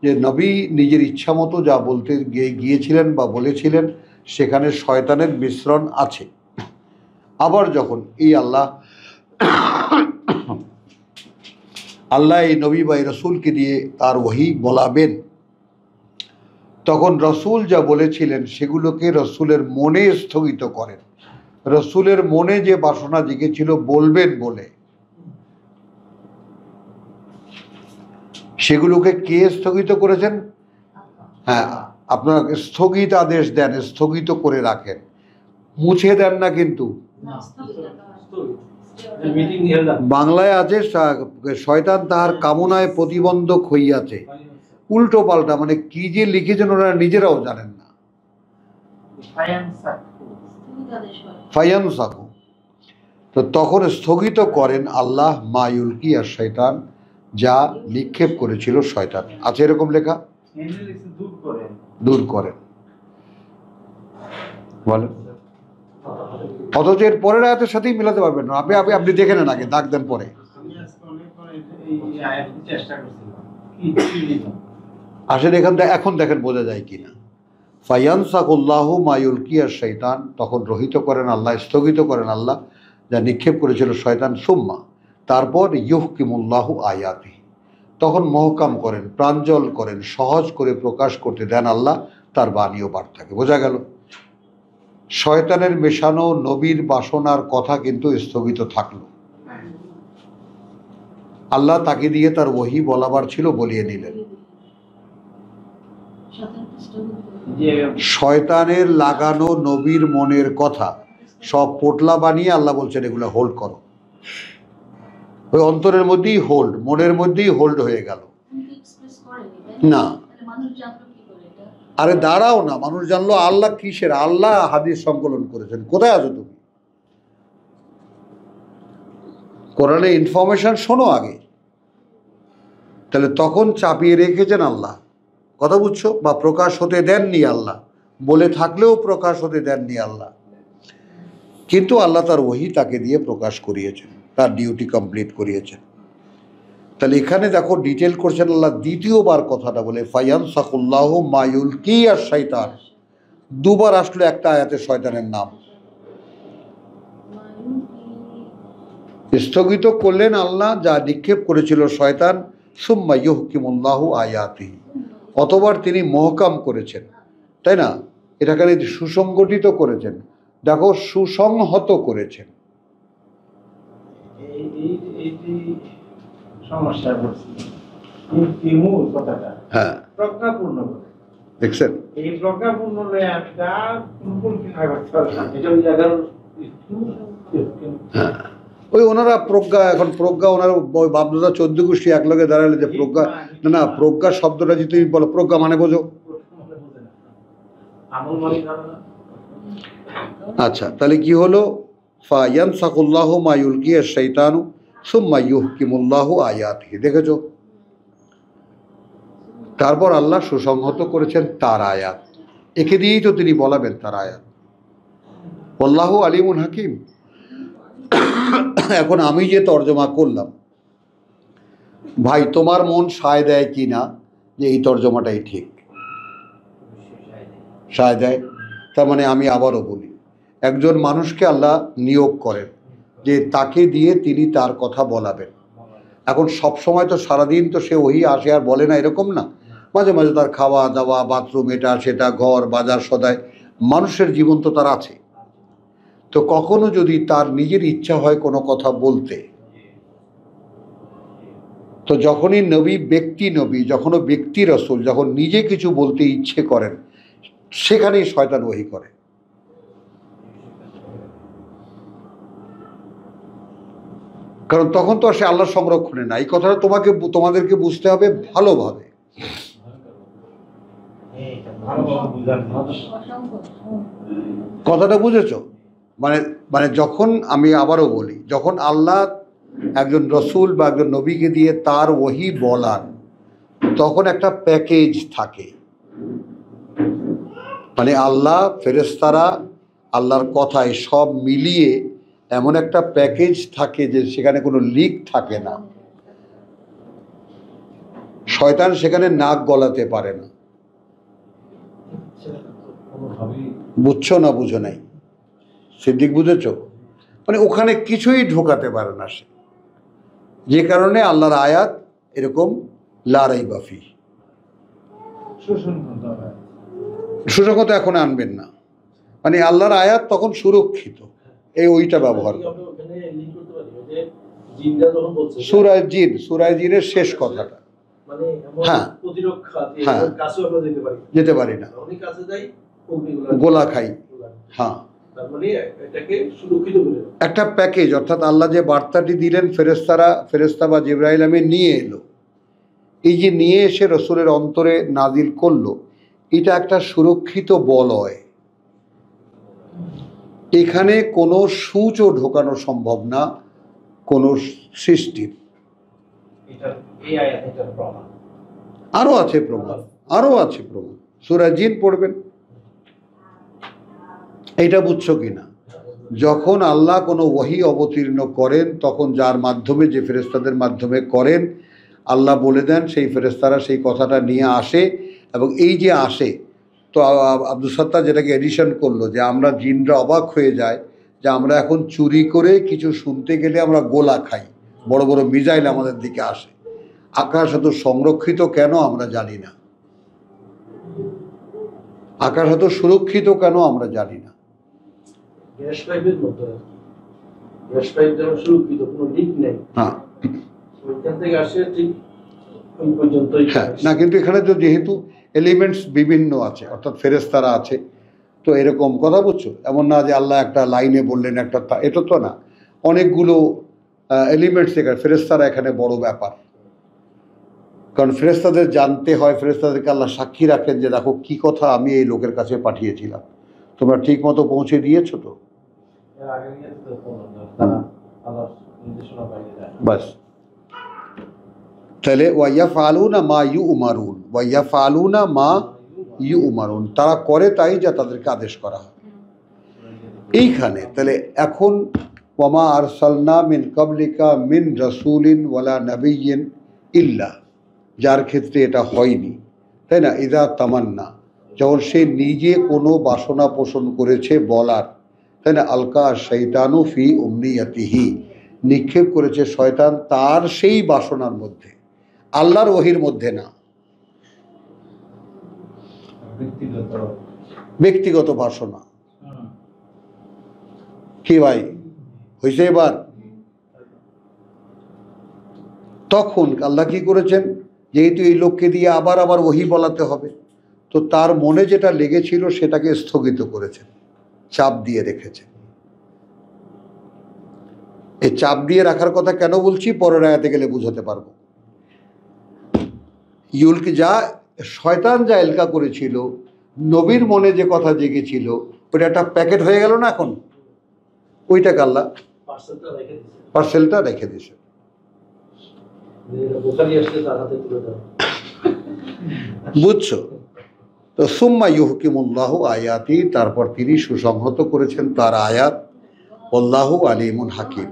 যে নবী নিজের ইচ্ছা মতো যা বলতে গিয়েছিলেন বা বলেছিলেন সেখানে শয়তানের মিশ্রণ আছে। আবার যখন এই আল্লাহ এই নবী বা এই রসুলকে দিয়ে তার ওহী বলাবেন তখন রসুল যা বলেছিলেন সেগুলোকে রসুলের মনে স্থগিত করেন। রসুলের মনে যে বাসনা জেগেছিল বলবেন বলে, সেগুলোকে কে স্থগিত করেছেন? হ্যাঁ, আপনারা স্থগিত আদেশ দেন, স্থগিত করে রাখেন, মুছে দেন না। কিন্তু মিটিং এলাম বাংলায় আছে শয়তান তাহার কামনায় প্রতিবন্ধক হইয়াছে, উল্টো পাল্টা, মানে কি যে লিখেছেন ওরা নিজেরাও জানেন না। ফায়ানসাকু, তো তখন স্থগিত করেন আল্লাহ মায়ুলকি আর শয়তান, যা নিক্ষেপ করেছিল শয়তান। আছে এরকম লেখা, দূর করেন বলেন। অথচ এর পরের আয়াতের সাথেই মিলাতে পারবেন না। আপনি দেখে নেন আগে, দাগ দেন পরে। আমি আজকে অনেক এই আয়াতটি চেষ্টা করছিলাম আসলে এখন দেখেন বোঝা যায় কিনা। ফায়ানসাকুল্লাহু মায়ুলকি আর শয়তান, তখন রহিত করেন আল্লাহ, স্থগিত করেন আল্লাহ যা নিক্ষেপ করেছিল শয়তান। সুম্মা, তারপর ইউহকিমুল্লাহু আয়াতি, তখন মহকাম করেন, প্রাঞ্জল করেন, সহজ করে প্রকাশ করতে দেন আল্লাহ তার বাণী ও বার্তাকে। বোঝা গেল, শয়তানের মেশানো নবীর বাসনার কথা কিন্তু স্থগিত থাকলো। আল্লাহ তাকে দিয়ে তার ওহী বলাবার ছিল, বলিয়ে নিলেন। শয়তানের লাগানো নবীর মনের কথা সব পোটলা বানিয়ে আল্লাহ বলছেন এগুলো হোল্ড করো। ওই অন্তরের মধ্যেই হোল্ড, মনের মধ্যেই হোল্ড হয়ে গেল। না, আরে দাঁড়াও না, মানুষ জানলো আল্লাহ কিসের? আল্লাহ হাদিস সংকলন করেছেন। কোথায় আছো তুমি? কোরআনে ইনফরমেশন শোনো আগে। তাহলে তখন চাপিয়ে রেখেছেন আল্লাহ, কথা বুঝছো? বা প্রকাশ হতে দেননি আল্লাহ, বলে থাকলেও প্রকাশ হতে দেননি আল্লাহ, কিন্তু আল্লাহ তার ওহী তাকে দিয়ে প্রকাশ করিয়েছেন, তার ডিউটি কমপ্লিট করিয়েছেন। তাহলে এখানে দেখো ডিটেল করছেন আল্লাহ দ্বিতীয়বার কথাটা বলে, ফায়ানসাকুল্লাহু মায়ুলকি আর শয়তান। দুবার আসলো একটা আয়াতে শয়তানের নাম, স্থগিত করলেন আল্লাহ যা নিক্ষেপ করেছিল শয়তান। সুম্মা ইউহকিমুল্লাহু আয়াতিহি, অতবার তিনি মহকাম করেছেন, তাই না? এটাকে সুসংগঠিত করেছেন, দেখো সুসংহত করেছেন। এইটি সমস্যা পড়ছি। এই মূল কথাটা হ্যাঁ, প্রজ্ঞাপূর্ণ করে। দেখছেন? এই প্রজ্ঞাপূর্ণ লয়ে আমি তার কোন কিনা করতে পারলাম না। এটা ওই 11 হ্যাঁ, ওই ওনারা প্রজ্ঞা, এখন প্রজ্ঞা ওনারা বাপদাদা 14 গোষ্ঠী একলগে দাঁড়ালে যে প্রজ্ঞা, না প্রজ্ঞা শব্দটা যদি তুমি বলো, প্রজ্ঞা মানে বোঝো? আমল মানে জানা না। আচ্ছা, তাহলে কি হলো? ফায়ানসাকুল্লাহু মা ইউলকিয়াশ শাইতানু সুম্মা ইউহকিমুল্লাহু আয়াতিহি। দেখেছো? তারপর আল্লাহ সুসংহত করেছেন তার আয়াত, একে দিয়েই তো তিনি বলাবেন তার আয়াত। আল্লাহু আলিমুন হাকিম। এখন আমি যে তর্জমা করলাম, ভাই তোমার মন সায় দেয় কি না যে এই তর্জমাটাই ঠিক? সায় দেয়। তার মানে আমি আবারও বলি, একজন মানুষকে আল্লাহ নিয়োগ করেন যে তাকে দিয়ে তিনি তার কথা বলাবেন। এখন সব সময় তো সারাদিন তো সে ওই আসে আর বলে না, এরকম না। মাঝে মাঝে তার খাওয়া দাওয়া, বাথরুম, এটা সেটা, ঘর বাজার সদাই, মানুষের জীবন তো তার আছে। তো কখনো যদি তার নিজের ইচ্ছা হয় কোনো কথা বলতে, তো যখনই নবী, যখনও ব্যক্তি রসুল যখন নিজে কিছু বলতে ইচ্ছে করেন, সেখানেই শয়তান ওহী করে। কারণ তখন তো আর সে আল্লাহর সংরক্ষণে না। এই কথাটা তোমাদেরকে বুঝতে হবে ভালোভাবে। কথাটা বুঝেছো? মানে মানে যখন আমি আবারও বলি, যখন আল্লাহ একজন রসুল বা একজন নবীকে দিয়ে তার ওহী বলান, তখন একটা প্যাকেজ থাকে। মানে আল্লাহ, ফেরেশতারা, আল্লাহর কথায় সব মিলিয়ে এমন একটা প্যাকেজ থাকে যে সেখানে কোনো লিক থাকে না। শয়তান সেখানে নাক গলাতে পারে না। বুঝছো না বুঝো নাই? সিদ্দিক বুঝেছ? মানে ওখানে কিছুই ঢোকাতে পারে না সে, যে কারণে আল্লাহর আয়াত এরকম লা রাইবা ফি। সুসংগত এখন আনবেন না, মানে আল্লাহর আয়াত তখন সুরক্ষিত, ওইটা ব্যবহার করে। সূরা জিনের শেষ কথাটা, হ্যাঁ হ্যাঁ, যেতে পারি না, গোলা খাই। হ্যাঁ, একটা প্যাকেজ, অর্থাৎ আল্লাহ যে বার্তাটি দিলেন, ফেরেশতা বা জিবরাইল আমিন নিয়ে এলো, এই যে নিয়ে এসে রসুলের অন্তরে নাজিল করলো, এটা একটা সুরক্ষিত বলয়। এখানে কোনো সূচও ঢোকানো সম্ভব না কোনো সৃষ্টির। আরো আছে প্রমাণ, সূরা জিন পড়বেন। এইটা বুঝছো কিনা? যখন আল্লাহ কোনো ওহী অবতীর্ণ করেন, তখন যার মাধ্যমে, যে ফেরেশতাদের মাধ্যমে করেন, আল্লাহ বলে দেন, সেই ফেরেশতারা সেই কথাটা নিয়ে আসে। এবং এই যে আসে, তো আব্দুল সত্তার যেটাকে এডিশন করলো, যে আমরা জিনরা অবাক হয়ে যায় যে আমরা এখন চুরি করে কিছু শুনতে গেলে আমরা গোলা খাই, বড় বড় মিসাইল আমাদের দিকে আসে। আকাশ এত সংরক্ষিত কেন আমরা জানি না, আকাশ এত সুরক্ষিত কেন আমরা জানি না। গ্যাস পাইপের মতো, গ্যাস পাইপ যেমন সুরক্ষিত, কোনো লিক নেই, হ্যাঁ, ওইখান থেকে আসে ঠিক ওই পর্যন্তই। হ্যাঁ, না কিন্তু এখানে তো যেহেতু এলিমেন্টস বিভিন্ন আছে, অর্থাৎ ফেরেশতারা আছে, তো এরকম কথা বুঝছো? এমন না যে আল্লাহ একটা লাইনে বললেন একটা, এটা তো না, অনেকগুলো এলিমেন্টস এখানে, ফেরেশতারা এখানে বড় ব্যাপার। কারণ ফেরেশতাদের জানতে হয়, ফেরেশতাদেরকে আল্লাহ সাক্ষী রাখেন যে দেখো কি কথা আমি এই লোকের কাছে পাঠিয়েছিলাম, তোমরা ঠিক মতো পৌঁছে দিয়েছো তো, বাস। তাহলে ওয়াইয়াফআলুনা মা ইউমারুন, তারা করে তাই যা তাদেরকে আদেশ করা হয়। এইখানে তাহলে এখন ওয়ামা আরসালনা মিন ক্বাবলিকা মিন রাসূলিন ওয়ালা নাবিয়্যিন ইল্লা, যার ক্ষেত্রে এটা হয়নি, তাই না? ইযা তামান্না, যখন সে নিজে কোনো বাসনা পোষণ করেছে বলার, তাই না? আলকা শাইতানু ফি উমনিয়াতিহি, নিক্ষেপ করেছে শয়তান তার সেই বাসনার মধ্যে, আল্লাহর ওহীর মধ্যে না। ব্যক্তিগত বাসনা। কি ভাই হয়েছে এবার? তখন আল্লাহ কি করেছেন, যেহেতু এই লোককে দিয়ে আবার আবার ওহী বলাতে হবে, তো তার মনে যেটা লেগেছিল সেটাকে স্থগিত করেছেন, চাপ দিয়ে রেখেছেন। এই চাপ দিয়ে রাখার কথা কেন বলছি পরের আয়াতে গেলে বুঝাতে পারবো। ইউলকি যা শয়তান যা এলকা করেছিল, নবীর মনে যে কথা জেগেছিল, ওটা একটা প্যাকেট হয়ে গেল না এখন, ওইটাকে আল্লাহ পার্সেলটা রেখে দিয়েছে, পার্সেলটা রেখে দিয়েছে। বোখারি আসলে তার হাতে তুলে দেওয়া। বুঝছো তো? সুম্মা ইউহকিমুল্লাহু আয়াতি, তারপর তিনি সুসংহত করেছেন তার আয়াত। আল্লাহু আলিমুন হাকিম,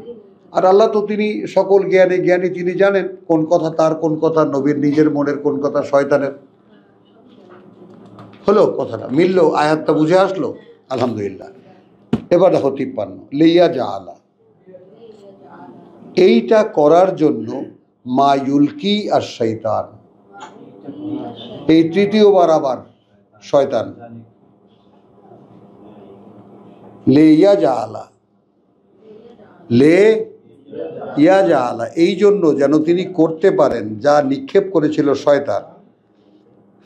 আর আল্লাহ তো তিনি সকল জ্ঞানী, তিনি জানেন কোন কথা তার, কোন কথা নবীর নিজের মনের, কোন কথা শয়তানের। হলো কথাটা, মিললো, আয়াতটা বুঝে আসলো, আলহামদুলিল্লাহ। এবার দেখো 53, লিয়া যা আলা, এইটা করার জন্য মা ইউলকি আর শয়তান, এই তৃতীয়বার আবার শয়তান লে ইয়া যা আলা, লে ইয়া যা আলা, এই জন্য যেন তিনি করতে পারেন যা নিক্ষেপ করেছিল শয়তান,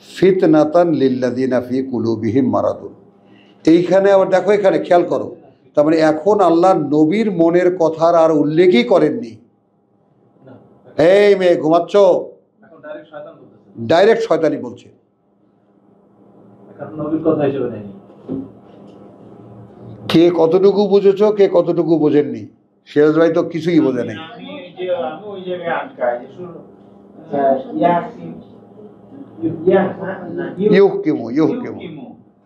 ফিতনাতান লিল্লাযিনা ফি কুলুবিহিম মারাদুন। এইখানে আবার দেখো, এখানে খেয়াল করো, তার মানে এখন আল্লাহ নবীর মনের কথার আর উল্লেখই করেননি। এই মেয়ে ঘুমাচ্ছ, এখন ডাইরেক্ট শয়তান বলতেছে, ডাইরেক্ট শয়তানি বলছে। এখন নবীর কথা হিসেবে নেয়নি। কে কতটুকু বুঝেছো, কে কতটুকু বোঝেননি, সিরাজ ভাই তো কিছুই বোঝে নেই। আমি ওই জায়গায় আটকাই যে ইউহকিমু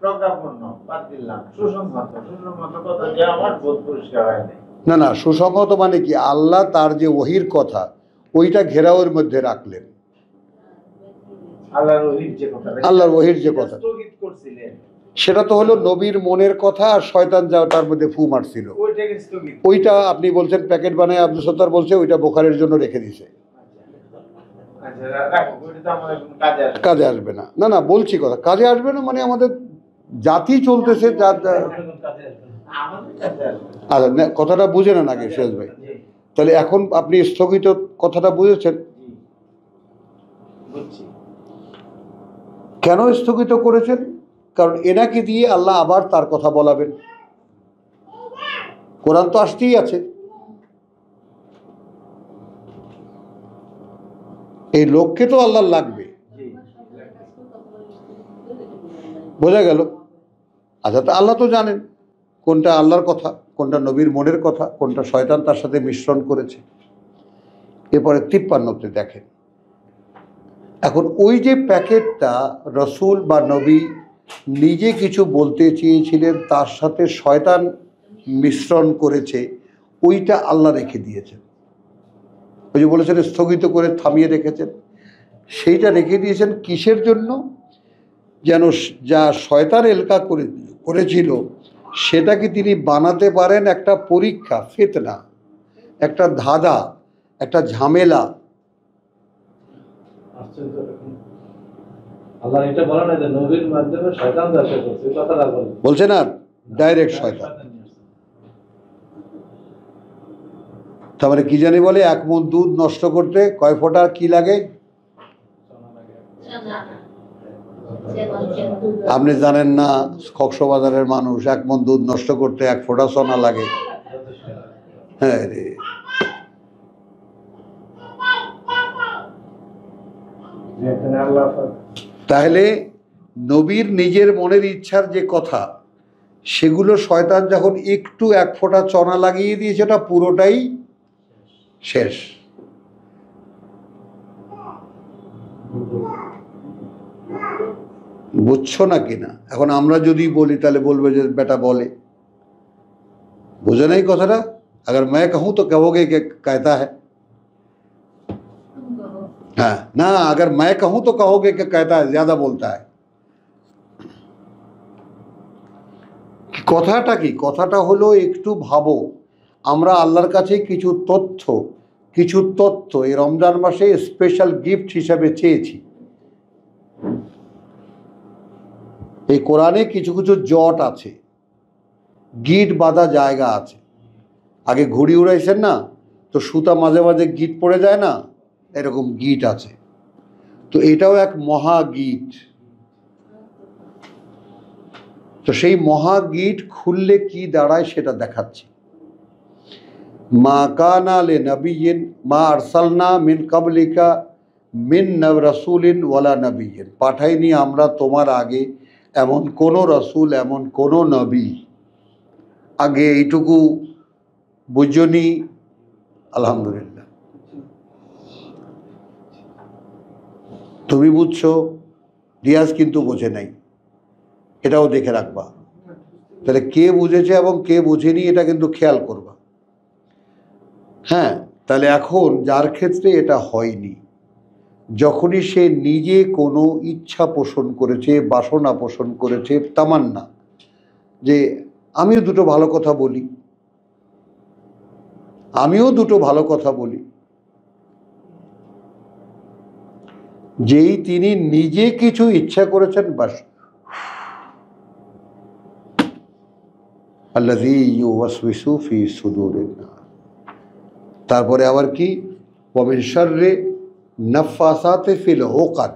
প্রজ্ঞাপন্য বাদ দিলাম, সুসংহত কথা যে আমার বোধ পরিষ্কার হয় নাই। না, সুসংহত মানে কি, আল্লাহ তার যে ওহির কথা ওইটা ঘেরাওয়ের মধ্যে রাখলেন। আল্লাহর ওহীর যে কথা, আল্লাহর ওহীর যে কথা, স্থগিত করছিলেন, সেটা তো হলো নবীর মনের কথা, আর শয়তান যা তার মধ্যে ফু মারছিল, ওইটাকে স্থগিত। ওইটা আপনি বলছেন প্যাকেট বানায় আব্দুল সত্তার বলছে ওইটা বোখারের জন্য রেখে দিছে, আচ্ছা রাখো, ওইটা তো আমাদের কোনো কাজে আসবে না। কাজে আসবে না। না বলছি কথা, কাজে আসবে না মানে আমাদের জাতি চলতেছে যার এখন কাজে আসবে না। আমাদের কাজে আসবে না। আচ্ছা, কথাটা বুঝে নেন আগে সিরাজ ভাই। জি, তাহলে এখন আপনি স্থগিত কথাটা বুঝেছেন, জি, বুঝছি। কেন স্থগিত করেছেন? কারণ এনাকে দিয়ে আল্লাহ আবার তার কথা বলাবেন। কোরআন তো আসতেই আছে, এই লোককে তো আল্লাহ লাগবে, জি, বোঝা গেল? আচ্ছা, তা আল্লাহ তো জানেন কোনটা আল্লাহর কথা, কোনটা নবীর মনের কথা, কোনটা শয়তান তার সাথে মিশ্রণ করেছে। এরপরে 53-তে দেখেন, এখন ওই যে প্যাকেটটা রসুল বা নবী নিজে কিছু বলতে চেয়েছিলেন, তার সাথে শয়তান মিশ্রণ করেছে, ওইটা আল্লাহ রেখে দিয়েছেন। ওই যে বলেছেন স্থগিত করে থামিয়ে রেখেছেন, সেইটা রেখে দিয়েছেন কিসের জন্য? যেন যা শয়তান এলকা করেছিল সেটাকে তিনি বানাতে পারেন একটা পরীক্ষা, ফিতনা, একটা ধাঁধা, একটা ঝামেলা। আশ্চর্য এখন আল্লাহ এটা বলে না যে নবীর মাধ্যমে শয়তান যাচাই করছে, এই কথাটা বলে বলছে না, ডাইরেক্ট শয়তান। নিয়ে আসছে। তার মানে কি জানি বলে, এক মণ দুধ নষ্ট করতে কয় ফোঁটা কি লাগে? আপনি জানেন না, কক্সবাজারের মানুষ, এক মণ দুধ নষ্ট করতে 1 ফোঁটা সোনা লাগে। হ্যাঁ রে, যেখানে আল্লাহ তাহলে নবীর নিজের মনের ইচ্ছার যে কথা, সেগুলো শয়তান যখন একটু 1 ফোঁটা চনা লাগিয়ে দিয়েছে, ওটা পুরোটাই শেষ। বুঝছো না কিনা? এখন আমরা যদি বলি তাহলে বলবে যে বেটা বলে, বুঝে নাই কথাটা? अगर मैं कहूं तो कहोगे कि कहता है, हाँ ना, अगर मैं कहूं तो कहोगे कि कहता है, ज्यादा बोलता है। কথাটা কি? কথাটা হলো, একটু ভাবো, আমরা আল্লাহর কাছে কিছু তথ্য এই রমজান মাসে স্পেশাল গিফট হিসাবে চেয়েছি। এই কোরআনে কিছু কিছু জট আছে, গিট বাঁধা জায়গা আছে। আগে ঘুড়ি উড়াইছেন না, তো সুতা মাঝে মাঝে গিট পড়ে যায় না, এরকম গিট আছে। তো এটাও এক মহা গিট। তো সেই মহা গিট খুললে কি দাঁড়ায় সেটা দেখাচ্ছি। মা কানা লে নবিয়িন মা আরসালনা মিন কাবলিকা মিন রাসূলিন ওয়ালা নবিয়িন, পাঠাইনি আমরা তোমার আগে এমন কোনো রাসূল, এমন কোনো নবী। আগে এইটুকু বুঝনি? আলহামদুলিল্লাহ। তুমি বুঝছো, রিয়াজ কিন্তু বোঝে নাই, এটাও দেখে রাখবা। তাহলে কে বুঝেছে এবং কে বুঝেনি এটা কিন্তু খেয়াল করবা। হ্যাঁ, তাহলে এখন যার ক্ষেত্রে এটা হয়নি, যখনই সে নিজে কোনো ইচ্ছা পোষণ করেছে, বাসনা পোষণ করেছে, তামান্না যে আমিও দুটো ভালো কথা বলি, আমিও দুটো ভালো কথা বলি, যেই তিনি নিজে কিছু ইচ্ছা করেছেন, বাস আল্লাযী ইউওয়াসওয়িসু ফি সুদুরিন নাস। তারপরে আবার কি, ওয়া মিন শাররি নাফাসাতি ফিল উকাদ,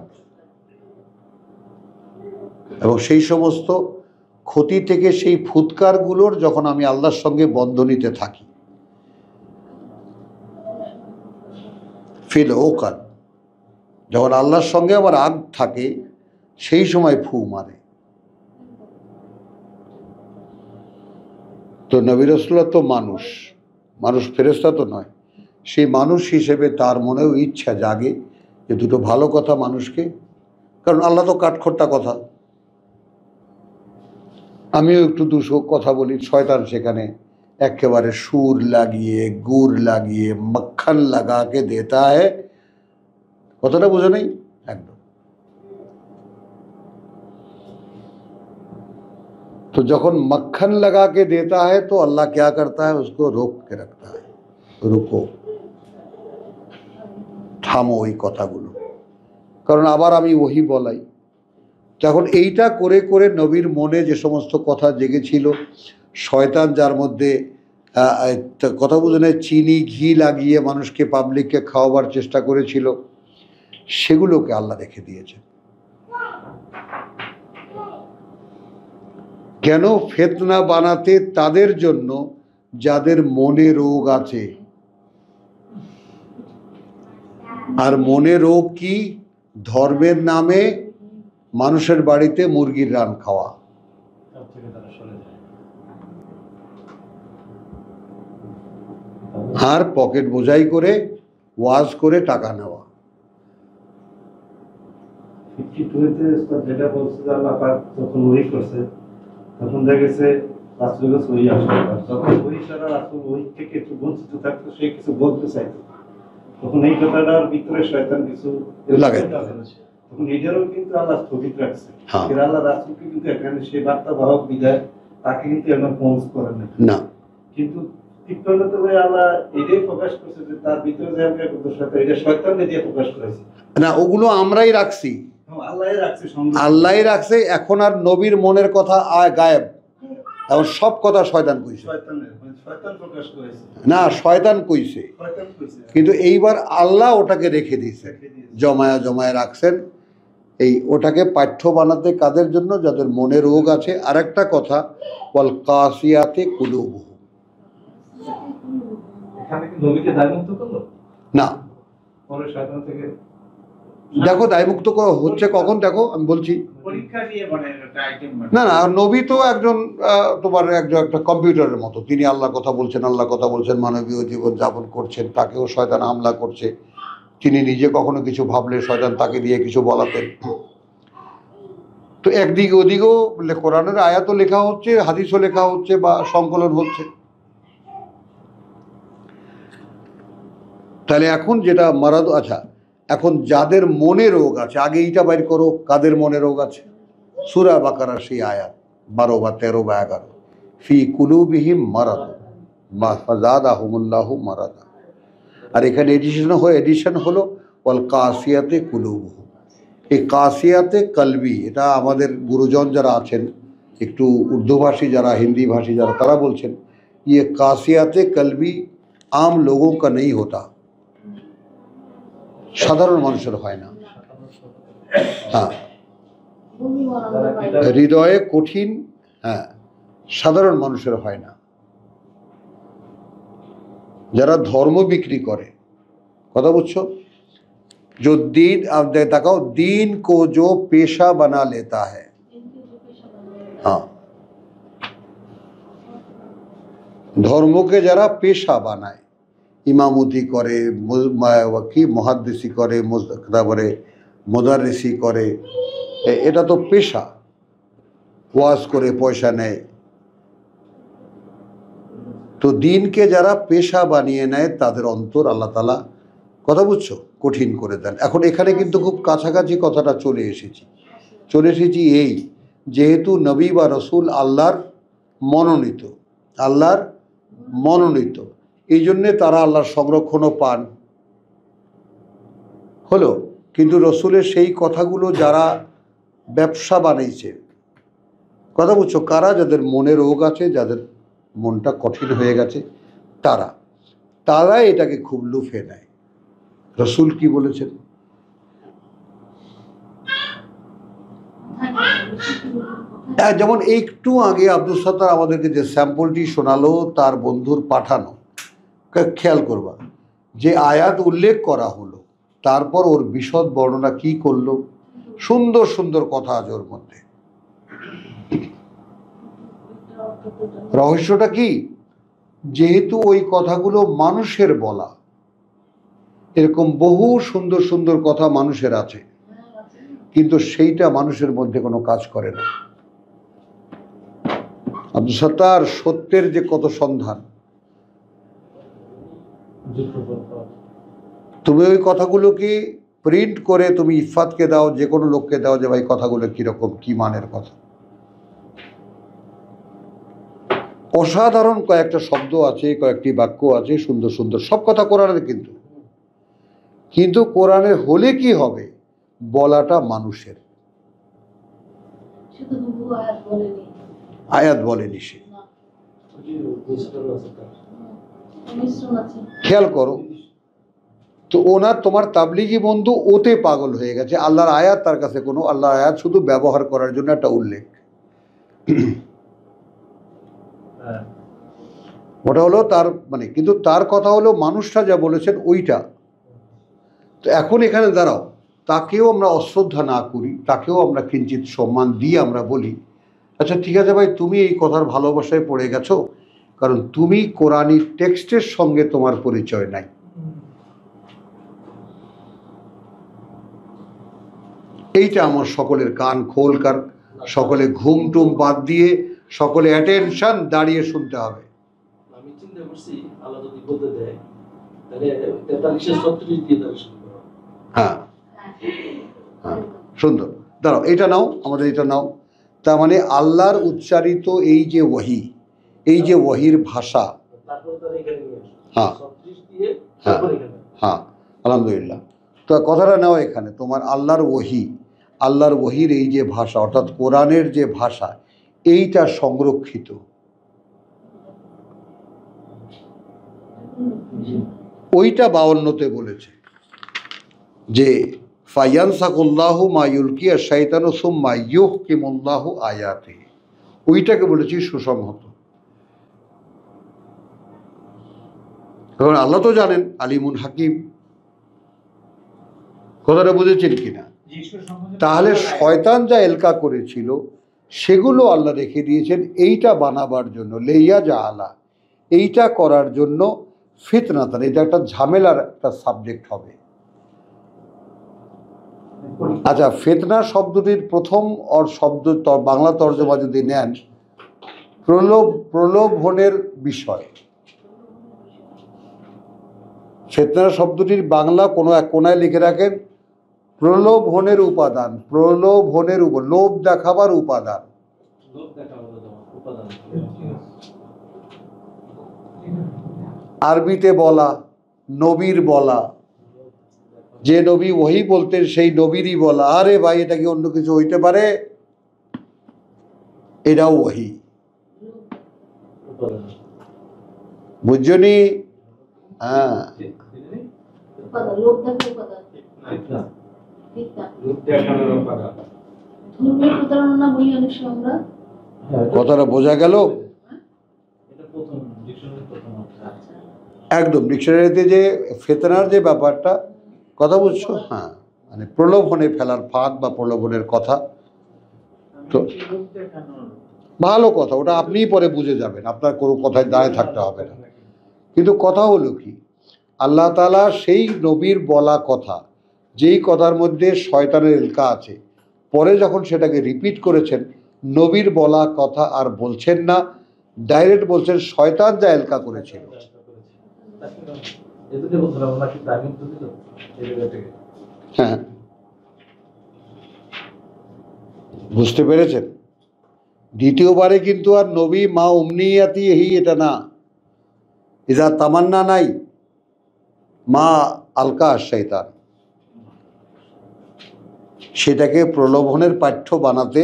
এবং সেই সমস্ত ক্ষতি থেকে, সেই ফুৎকারগুলোর যখন আমি আল্লাহর সঙ্গে বন্ধনীতে থাকি। ফিল উকাদ, যখন আল্লাহর সঙ্গে আমার আগ থাকে সেই সময় ফু মারে। তো নবী রাসূলুল্লাহ তো মানুষ, মানুষ ফেরেশতা তো নয়। সেই মানুষ হিসেবে তার মনেও ইচ্ছা জাগে যে দুটো ভালো কথা মানুষকে, কারণ আল্লাহ তো কাঠখোট্টা কথা, আমিও একটু দুশো কথা বলি, শয়তান সেখানে একেবারে সুর লাগিয়ে, গুড় লাগিয়ে, মক্খন লাগাকে দেতা হ্যায়। কথাটা বোঝা নেই একদম। तो जखन मक्खन लगा के देता है तो अल्लाह क्या करता है, उसको रोक के रखता है, रुको, থামো ওই কথাগুলো। কারণ আবার আমি ওহি বলাই, তখন এইটা করে করে নবীর মনে যে সমস্ত কথা জেগেছিল, শয়তান যার মধ্যে কথা বুঝে চিনি ঘি লাগিয়ে মানুষকে, পাবলিককে খাওয়াবার চেষ্টা করেছিল, সেগুলোকে আল্লাহ রেখে দিয়েছে। কেন? ফিতনা বানাতে তাদের জন্য যাদের মনে রোগ আছে। আর মনে রোগ কি? ধর্মের নামে মানুষের বাড়িতে মুরগির রান খাওয়া, আর পকেট বোঝাই করে ওয়াজ করে টাকা নেওয়া। যেটা বলছে যে আল্লাহ পাক যখন ওহী করছে তখন দেখেছে রাসূলের কাছে ওহী আসে, যখন ওহী ছাড়া রাসূল ওহী থেকে একটু বঞ্চিত থাকতো, সে কিছু বলতে চাইতো, তখন এই কথাটার ভিতরে শয়তান কিছু লাগে, তখন এইটারও কিন্তু আল্লাহ স্থগিত রাখছে। এর আল্লাহ রাসূলকে কিন্তু এখানে সে বার্তা বাহক বিদায় তাকে কিন্তু এমন পৌঁছ করেন না, কিন্তু তিক্ততে আল্লাহ এটাই প্রকাশ করছে যে তার ভিতরে যে আমরা শয়তান, এটা শয়তানকে দিয়ে প্রকাশ করেছে না, ওগুলো আমরাই রাখছি, আল্লাহই রাখছে। এখন আর নবীর মনের কথা গায়েব, এখন সব কথা শয়তান কইছে, না শয়তান কইছে, কিন্তু এইবার আল্লাহ ওটাকে রেখে দিয়েছে, জমায়া জমায়া রাখছেন। এই ওটাকে পাঠ্য বানাতে কাদের জন্য? যাদের মনে রোগ আছে। আর একটা কথা, ওয়াল কাসিয়াতে কুলুবুহুম, এখানে কি নবীকে দায়মুক্ত করলো না, পরে শয়তান থেকে দেখো দায়মুক্ত হচ্ছে কখন, দেখো আমি বলছি, পরীক্ষা দিয়ে বানায় একটা আইটেম বানায়। না না, নবী তো একজন তোমার একটা কম্পিউটারের মতো, তিনি আল্লাহ কথা বলছেন, আল্লাহ কথা বলছেন, মানবীয় জীবন যাপন করছেন, তাকেও শয়তান হামলা করছে। তিনি নিজে কখনো কিছু ভাবলে শয়তান তাকে দিয়ে কিছু বলাতেন। তো একদিকে ওদিকেও কোরআনের আয়াতও লেখা হচ্ছে, হাদিসও লেখা হচ্ছে, বা সংকলন হচ্ছে। তাহলে এখন যেটা মারাদ, আচ্ছা এখন যাদের মনে রোগ আছে, আগে এইটা বাইর করো, কাদের মনে রোগ আছে? সূরা বাকারার সেই আয়াত 12 বা 13 বা 11, ফি কুলুবিহিম মারাদ মা ফাযাদাহুমুল্লাহু মারাদা। আর এখানে এডিশন হলো ওয়াল কাসিয়াতে কুলুবুহুম, এই কাসিয়াতে কলবি, এটা আমাদের গুরুজন যারা আছেন, একটু উর্দুভাষী যারা, হিন্দি ভাষী যারা, তারা বলছেন ये কাসিয়াতে কলবি আম লোগों का नहीं होता, সাধারণ মানুষের হয় না। হ্যাঁ, হৃদয়ে কঠিন, হ্যাঁ, সাধারণ মানুষের হয় না। যারা ধর্ম বিক্রি করে, কথা বুঝছো, जो दीन, अब देखाओ दीन को जो पेशा बना लेता है, हाँ, ধর্মকে যারা পেশা বানায়, ইমামতি করে, কি মুহাদ্দিসি করে, তারপরে মুদাররিসি করে, এটা তো পেশা, ওয়াজ করে পয়সা নেয়। তো দিনকে যারা পেশা বানিয়ে নেয় তাদের অন্তর আল্লাহ তাআলা, কথা বুঝছো, কঠিন করে দেন। এখন এখানে কিন্তু খুব কাছাকাছি কথাটা চলে এসেছি এই, যেহেতু নবী বা রসুল আল্লাহর মনোনীত, এই জন্যে তারা আল্লাহর সংরক্ষণও পান, হলো। কিন্তু রসুলের সেই কথাগুলো যারা ব্যবসা বানিয়েছে, কথা বুঝছো, কারা, যাদের মনে রোগ আছে, যাদের মনটা কঠিন হয়ে গেছে, তারা এটাকে খুব লুফে নেয়। রসুল কি বলেছেন? যেমন একটু আগে আব্দুল সাত্তার আমাদেরকে যে স্যাম্পলটি শোনালো তার বন্ধুর পাঠানো, খেয়াল করবা যে আয়াত উল্লেখ করা হলো, তারপর ওর বিশদ বর্ণনা কি করলো, সুন্দর সুন্দর কথা আছে ওর মধ্যে। রহস্যটা কি? যেহেতু ওই কথাগুলো মানুষের বলা, এরকম বহু সুন্দর সুন্দর কথা মানুষের আছে, কিন্তু সেইটা মানুষের মধ্যে কোনো কাজ করে না। আব্দুল সাত্তার সত্যের যে কত সন্ধান, তুমি ওই কথাগুলো কি প্রিন্ট করে তুমি ইফাতকে দাও, যে কোনো লোককে দাও, যে ভাই কথাগুলো কিরকম, কি মানের কথা। অসাধারণ কয়েকটা শব্দ আছে, কয়েকটি বাক্য আছে, সুন্দর সুন্দর সব কথা কোরআনের, কিন্তু কোরআনের হলে কি হবে, বলাটা মানুষের, আয়াত বলেনি সে। খেয়াল করো তো, তোমার তাবলিগি বন্ধু ওতে পাগল হয়ে গেছে। আল্লাহর আয়াত তার কাছে কোনো, আল্লাহর আয়াত শুধু ব্যবহার করার জন্য একটা উল্লেখ, ওটা হলো তার মানে, কিন্তু তার কথা হলো মানুষটা যা বলেছেন ওইটা। তো এখন এখানে দাঁড়াও, তাকেও আমরা অশ্রদ্ধা না করি, তাকেও আমরা কিঞ্চিত সম্মান দিয়ে আমরা বলি, আচ্ছা ঠিক আছে ভাই, তুমি এই কথার ভালোবাসায় পড়ে গেছো, কারণ তুমি কোরআনী টেক্সটের সঙ্গে তোমার পরিচয় নাই। এইটা আমার সকলের কান খোলকার, সকলে ঘুম টুম বাদ দিয়ে, সকলে অ্যাটেনশন দাঁড়িয়ে শুনতে হবে। আমি চিন্তা করছি আল্লাহ যদি বলতে দেয় তাহলে 43-36 দিয়ে দাও। হ্যাঁ, সুন্দর। দাঁড়াও, এটা নাও, আমাদের এটা নাও। তার মানে আল্লাহর উচ্চারিত এই যে ওয়াহি, এই যে ওয়াহির ভাষা, হ্যাঁ হ্যাঁ হ্যাঁ, আলহামদুলিল্লাহ। তো কথাটা নাও এখানে, তোমার আল্লাহর ওয়াহির এই যে ভাষা, অর্থাৎ কোরআনের যে ভাষা, এইটা সংরক্ষিত। ওইটা 52তে বলেছে যে ফায়ানসাকুল্লাহু মা ইউলকিয়া শাইতানু সুম্মা ইউহকিমুল্লাহু আয়াতিহি, ওইটাকে বলেছি সুসংহত। কারণ আল্লাহ তো জানেন, আলিমুন হাকিম, কথাটা বুঝেছেন কিনা? তাহলে শয়তান যা এলকা করেছিল সেগুলো আল্লাহ রেখে দিয়েছেন এইটা বানাবার জন্য, লেইয়া যা আলা, এইটা করার জন্য, ফিতনাতান, এটা একটা ঝামেলার একটা সাবজেক্ট হবে। আচ্ছা, ফিতনা শব্দটির প্রথম শব্দ বাংলা তর্জমা যদি নেন, প্রলোভনের বিষয়। ফিতনা শব্দটির বাংলা কোনো এক কোনায় লিখে রাখেন, প্রলোভনের উপাদান, লোভ দেখাবার উপাদান। আরবিতে বলা, নবীর বলা, যে নবী ওহী বলতেন সেই নবীরই বলা, আরে ভাই এটা কি অন্য কিছু হইতে পারে? এটাও ওহী, বুঝছনি? হ্যাঁ, উপাদান, লোক দেখে উপাদান। ঠিক না? ধর্মীয় প্রতারণা বলি অনেক সময় আমরা। কথাটা বোঝা গেল? এটা প্রথম ডিকশনারি প্রথম অংশ। একদম ডিকশনারিতে যে ফেতনার যে ব্যাপারটা কথা বুঝছো, হ্যাঁ, মানে প্রলোভনে ফেলার ফাঁদ বা প্রলোভনের কথা। তো লোক দেখানোর ভালো কথা, ওটা আপনিই পরে বুঝে যাবেন, আপনার কোনো কথায় দাঁড়িয়ে থাকতে হবে না। কিন্তু কথা হলো কি, আল্লাহ তাআলা সেই নবীর বলা কথা, যেই কথার মধ্যে শয়তানের এলকা আছে, পরে যখন সেটাকে রিপিট করেছেন, নবীর বলা কথা আর বলছেন না, ডাইরেক্ট বলছেন শয়তান যা এলকা করেছিল। এদিকে বলছিলাম ওনাকে টাইমিং তো দিল এই জায়গা থেকে। হ্যাঁ, বুঝতে পেরেছেন? দ্বিতীয়বারে কিন্তু আর নবী মা উমনিয়াতি এটা না, ইজা তামান্না নাই, মা আলকা শয়তান, সেটাকে প্রলোভনের পাঠ্য বানাতে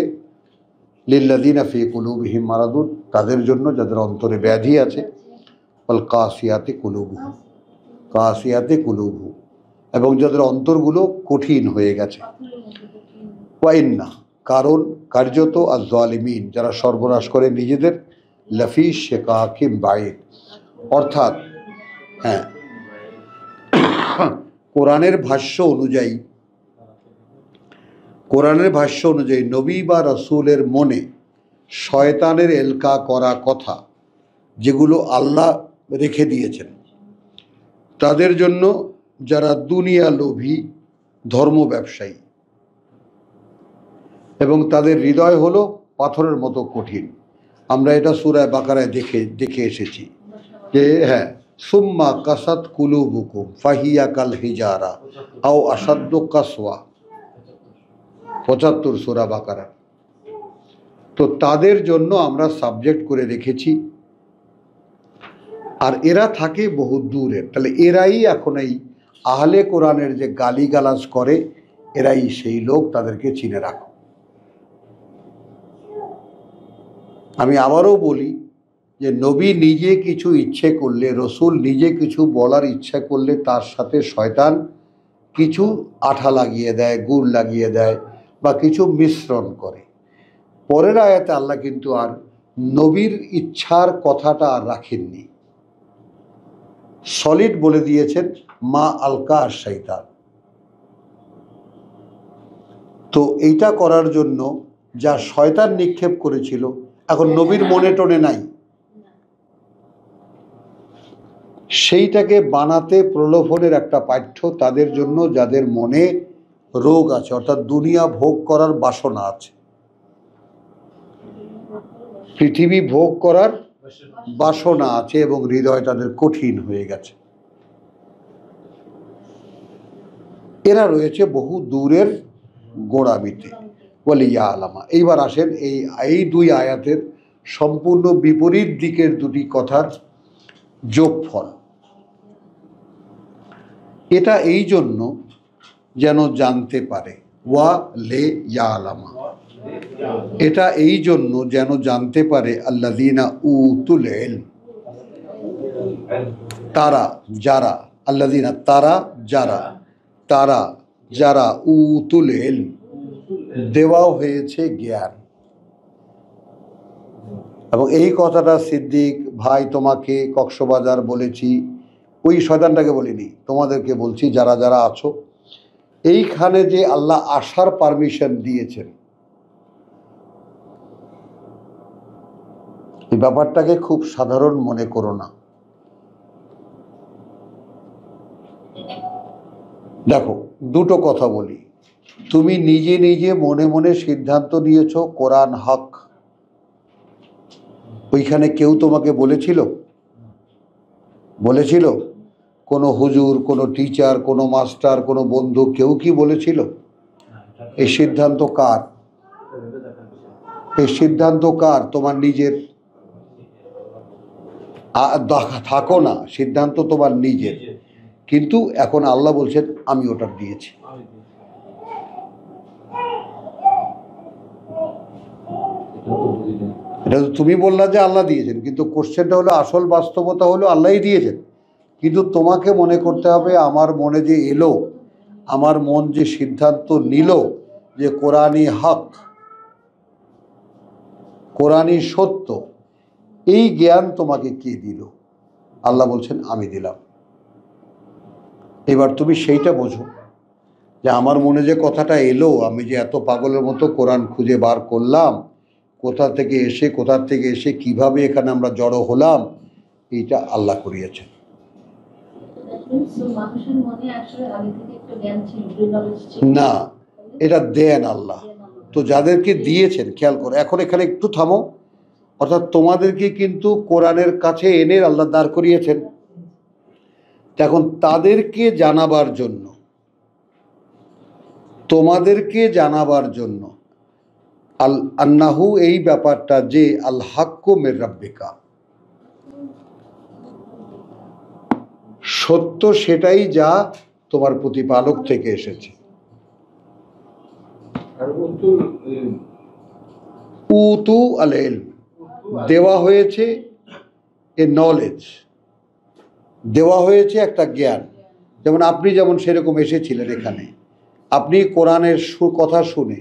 লিল্লাযিনা ফি কুলুবিহিম মারাদুন, তাদের জন্য যাদের অন্তরে ব্যাধি আছে, ওয়াল কাসিয়াতি কুলুবুহুম, কাসিয়াতি কুলুবুহুম, এবং যাদের অন্তরগুলো কঠিন হয়ে গেছে। ওয়াইন্না, কারণ কার্যত আয-যালিমিন, যারা সর্বনাশ করে নিজেদের, লাফি শিকাকিম বাইদ, অর্থাৎ হ্যাঁ, কোরআনের ভাষ্য অনুযায়ী নবী বা রাসূলের মনে শয়তানের এলকা করা কথা যেগুলো আল্লাহ রেখে দিয়েছেন, তাদের জন্য যারা দুনিয়া লোভী ধর্ম ব্যবসায়ী এবং তাদের হৃদয় হলো পাথরের মতো কঠিন। আমরা এটা সূরা বাকারায় দেখে এসেছি যে হ্যাঁ, সুম্মা কাসাত কুলুবুকুম ফাহিয়া কাল হিজারা আও আসাদ্দ কাসওয়া, 75 সূরা বাকারা। তো তাদের জন্য আমরা সাবজেক্ট করে রেখেছি, আর এরা থাকে বহু দূরের। তাহলে এরাই এখন এই আহলে কোরআনের যে গালিগালাজ করে, এরাই সেই লোক, তাদেরকে চিনে রাখো। আমি আবারও বলি যে নবী নিজে কিছু ইচ্ছে করলে, রসুল নিজে কিছু বলার ইচ্ছা করলে, তার সাথে শয়তান কিছু আঠা লাগিয়ে দেয়, গুড় লাগিয়ে দেয় বা কিছু মিশ্রণ করে। পরের আয়াতে আল্লাহ কিন্তু আর নবীর ইচ্ছার কথাটা আর রাখেননি, সলিড বলে দিয়েছেন মা আলকা শয়তান। তো এইটা করার জন্য যা শয়তান নিক্ষেপ করেছিল, এখন নবীর মনে টনে নাই, সেইটাকে বানাতে প্রলোভনের একটা পাঠ্য তাদের জন্য যাদের মনে রোগ আছে, অর্থাৎ দুনিয়া ভোগ করার বাসনা আছে, পৃথিবী ভোগ করার বাসনা আছে এবং হৃদয় তাদের কঠিন হয়ে গেছে। এরা রয়েছে বহু দূরের গোড়ামিতে, বলে ইয়া আলামা। এইবার আসেন এই দুই আয়াতের সম্পূর্ণ বিপরীত দিকের দুটি কথার যোগফল। এটা এই জন্য যেন জানতে পারে, ওয়া লে ইয়া আলামা, এটা এই জন্য যেন জানতে পারে আল্লাযীনা উতুল ইলম, তারা যারা, আল্লাযীনা তারা যারা উতুল ইলম, দেওয়া হয়েছে জ্ঞান। এবং এই কথাটা সিদ্দিক ভাই তোমাকে কক্সবাজার বলেছি, ওই শয়তানটাকে বলিনি, তোমাদেরকে বলছি যারা যারা আছো এইখানে, যে আল্লাহ আসার পারমিশন দিয়েছেন, এই ব্যাপারটাকে খুব সাধারণ মনে করো না। দেখো, দুটো কথা বলি, তুমি নিজে নিজে মনে মনে সিদ্ধান্ত নিয়েছো কোরআন হক, ওইখানে কেউ তোমাকে বলেছিল? কোনো হুজুর, কোনো টিচার, কোনো মাস্টার, কোনো বন্ধু, কেউ কি বলেছিল? এই সিদ্ধান্ত কার? এই সিদ্ধান্ত কার? তোমার নিজের। থাকো না, সিদ্ধান্ত তোমার নিজের। কিন্তু এখন আল্লাহ বলছেন আমি ওটা দিয়েছি। এটা তো তুমি বললা যে আল্লাহ দিয়েছেন, কিন্তু কোশ্চেনটা হলো আসল বাস্তবতা হলো আল্লাহই দিয়েছেন, কিন্তু তোমাকে মনে করতে হবে আমার মনে যে এলো, আমার মন যে সিদ্ধান্ত নিল যে কোরআনই হক, কোরআনই সত্য, এই জ্ঞান তোমাকে কে দিল? আল্লাহ বলছেন আমি দিলাম। এবার তুমি সেইটা বোঝো যে আমার মনে যে কথাটা এলো, আমি যে এত পাগলের মতো কোরআন খুঁজে বার করলাম, কোথা থেকে এসে কিভাবে এখানে আমরা জড়ো হলাম, এইটা আল্লাহ করিয়েছেন। না, এটা দেন আল্লাহ। তো যাদেরকে দিয়েছেন, খেয়াল করো, এখন এখানে একটু থামো, অর্থাৎ তোমাদেরকে কিন্তু কোরআনের কাছে এনে আল্লাহ দাঁড় করিয়েছেন। এখন তাদেরকে জানাবার জন্য, তোমাদেরকে জানাবার জন্য আন্নাহু, এই ব্যাপারটা যে আল হাক্কু মির রাব্বিকা, সত্য সেটাই যা তোমার প্রতিপালক থেকে এসেছে। উতু আল ইলম, দেওয়া হয়েছে এ নলেজ, দেওয়া হয়েছে একটা জ্ঞান। যেমন আপনি যেমন সেরকম এসেছিলেন এখানে, আপনি কোরআনের কথা শুনে,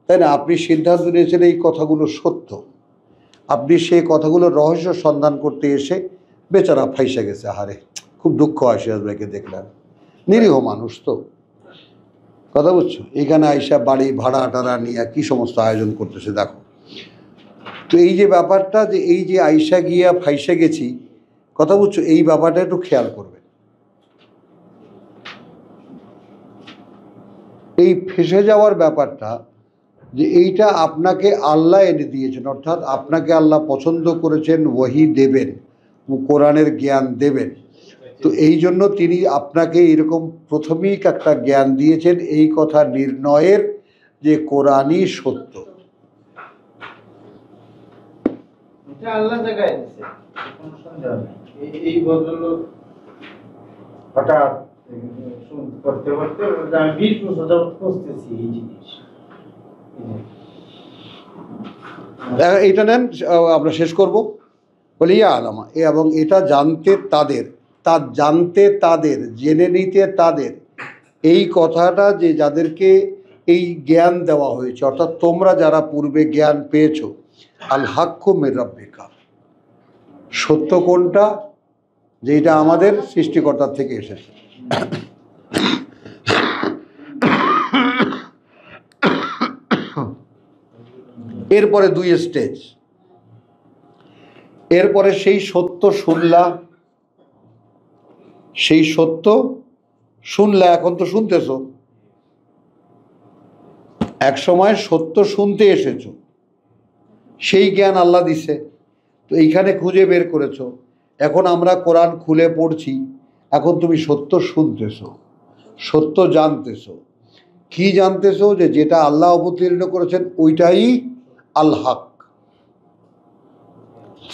তাই না, আপনি সিদ্ধান্ত নিয়েছেন এই কথাগুলো সত্য, আপনি সেই কথাগুলোর রহস্য সন্ধান করতে এসে বেচারা ফাইসে গেছে। হারে, খুব দুঃখ হয় সিরাজ ভাইকে দেখলাম, নিরীহ মানুষ তো, কথা বুঝছো, এখানে আইসা বাড়ি ভাড়া টাড়া নিয়ে কি সমস্ত আয়োজন করতেছে দেখো। তো এই যে ব্যাপারটা, যে এই যে আইসা গিয়া ফাইসে গেছি, কথা বুঝছো, এই ব্যাপারটা একটু খেয়াল করবে। এই ফেসে যাওয়ার ব্যাপারটা, যে এইটা আপনাকে আল্লাহ এনে দিয়েছেন, অর্থাৎ আপনাকে আল্লাহ পছন্দ করেছেন, ওহী দেবেন, কোরআনের জ্ঞান দেবেন। তো এই জন্য তিনি আপনাকে এরকম প্রথমেই একটা জ্ঞান দিয়েছেন, এই কথা নির্ণয়ের যে কোরআনই সত্য। এটা আল্লাহ জায়গায় দিয়েছে, কোনো সন্দেহ নেই। এই ভদ্রলোক হঠাৎ করতে করতে আমি 20 বছর যাবত খুঁজতেছি এই জিনিস। এইটা নেন, আমরা শেষ করব। বলি ইয়া আলামা, এবং এটা জানতে তাদের, জেনে নিতে তাদের, এই কথাটা যে যাদেরকে এই জ্ঞান দেওয়া হয়েছে, অর্থাৎ তোমরা যারা পূর্বে জ্ঞান পেয়েছো, আল হাক্কু মির রাব্বিকা, সত্য কোনটা, যে এটা আমাদের সৃষ্টিকর্তার থেকে এসেছে। এরপরে 2 স্টেজ, এরপরে সেই সত্য শুনলা, এখন তো শুনতেছো, এক সময় সত্য শুনতে এসেছো, সেই জ্ঞান আল্লাহ দিছে, তো এইখানে খুঁজে বের করেছো, এখন আমরা কোরআন খুলে পড়ছি, এখন তুমি সত্য শুনতেছো, সত্য জানতেছো। কি জানতেছো? যে যেটা আল্লাহ অবতীর্ণ করেছেন ওইটাই আল হক,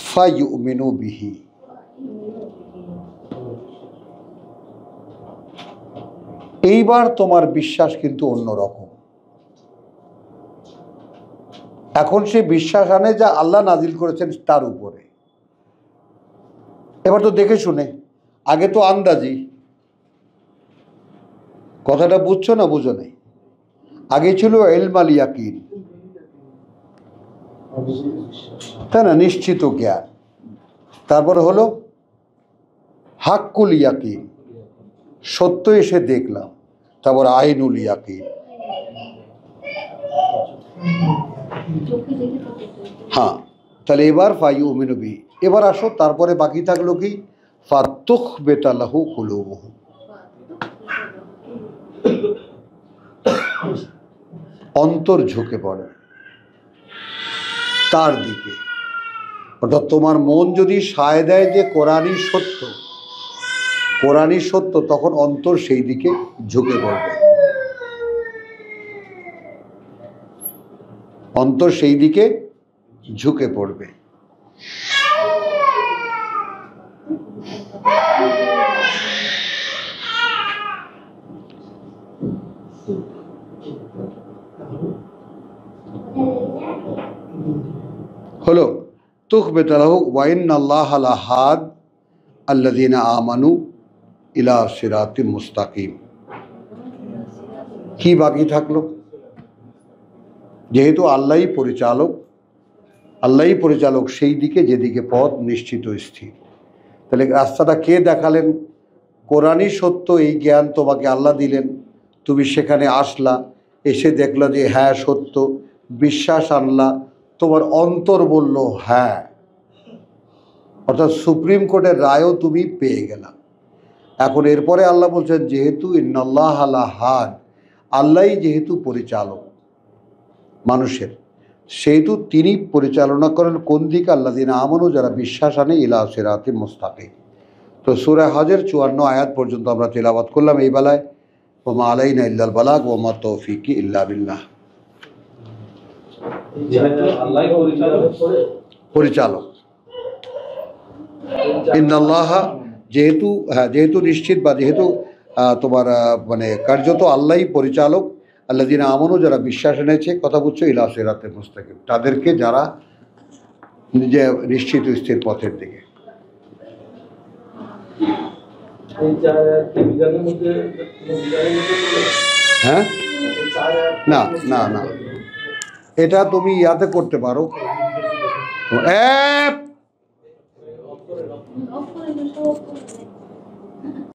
ফায়ুমিনু বিহি। এইবার তোমার বিশ্বাস কিন্তু অন্যরকম। এখন সে বিশ্বাস আনে যা আল্লাহ নাজিল করেছেন তার উপরে। এবার তো দেখে শুনে, আগে তো আন্দাজি, কথাটা বুঝছো না বুঝো নাই? আগে ছিল ইলমাল ইয়াকিন, তাই না, নিশ্চিত জ্ঞান। তারপর হলো হাক্কুল ইয়াকিন, সত্য এসে দেখলাম। তারপর আইনুল ইয়াকিন, হ্যাঁ। তাহলে এবার ফায়ুমিনু বিহি, এবার আসো, তারপরে বাকি থাকলো কি, ফাতুখবিতা লাহু কুলুবুহুম, অন্তর ঝুঁকে পড়ে তার দিকে। অর্থাৎ তোমার মন যদি সায় দেয় যে কোরআনই সত্য, তখন অন্তর সেই দিকে ঝুঁকে পড়বে, অন্তর সেই দিকে ঝুঁকে পড়বে। তুখবিত লাহু ওয়া ইন্নাল্লাহা লাহাদ আল্লাযীনা আমানু ইলা সিরাতিম মুস্তাকিম। কি বাকি থাকলো? যেহেতু আল্লাহই পরিচালক সেই দিকে যেদিকে পথ নিশ্চিত স্থির। তাহলে রাস্তাটা কে দেখালেন? কোরআনই সত্য, এই জ্ঞান তোমাকে আল্লাহ দিলেন, তুমি সেখানে আসলা, এসে দেখলা যে হ্যাঁ সত্য, বিশ্বাস আনলা, তোমার অন্তর বলল হ্যাঁ, অর্থাৎ সুপ্রিম কোর্টের রায়ও তুমি পেয়ে গেলা। এখন এরপরে আল্লাহ বলছেন যেহেতু ইন্নাল্লাহা লাহাদ, আল্লাহই যেহেতু পরিচালক মানুষের, সেহেতু তিনি পরিচালনা করেন কোন দিকে? আল্লাযীনা আমানু, যারা বিশ্বাস আনে, ইলা সিরাতিম মুস্তাকিম। তো সূরা হজের 54 আয়াত পর্যন্ত আমরা তেলাওয়াত করলাম এই বেলায়। ওয়া মা আলাইনা ইল্লাল বালাগ ওয়া মা তাওফীকি ইল্লা বিল্লাহ। আল্লাহই পরিচালক ইন্নাল্লাহা, যেহেতু নিশ্চিত বা যেহেতু তোমার মানে কার্যত আল্লাহই পরিচালক, আল্লাযীনা আমানু, যারা বিশ্বাস এনেছে, কথা বুঝছো, ইলা সিরাতিল মুস্তাকিম, তাদেরকে যারা নিজে নিশ্চিত স্থির পথের দিকে। হ্যাঁ, না না না, এটা তুমি ইয়াতে করতে পারো। অফ করে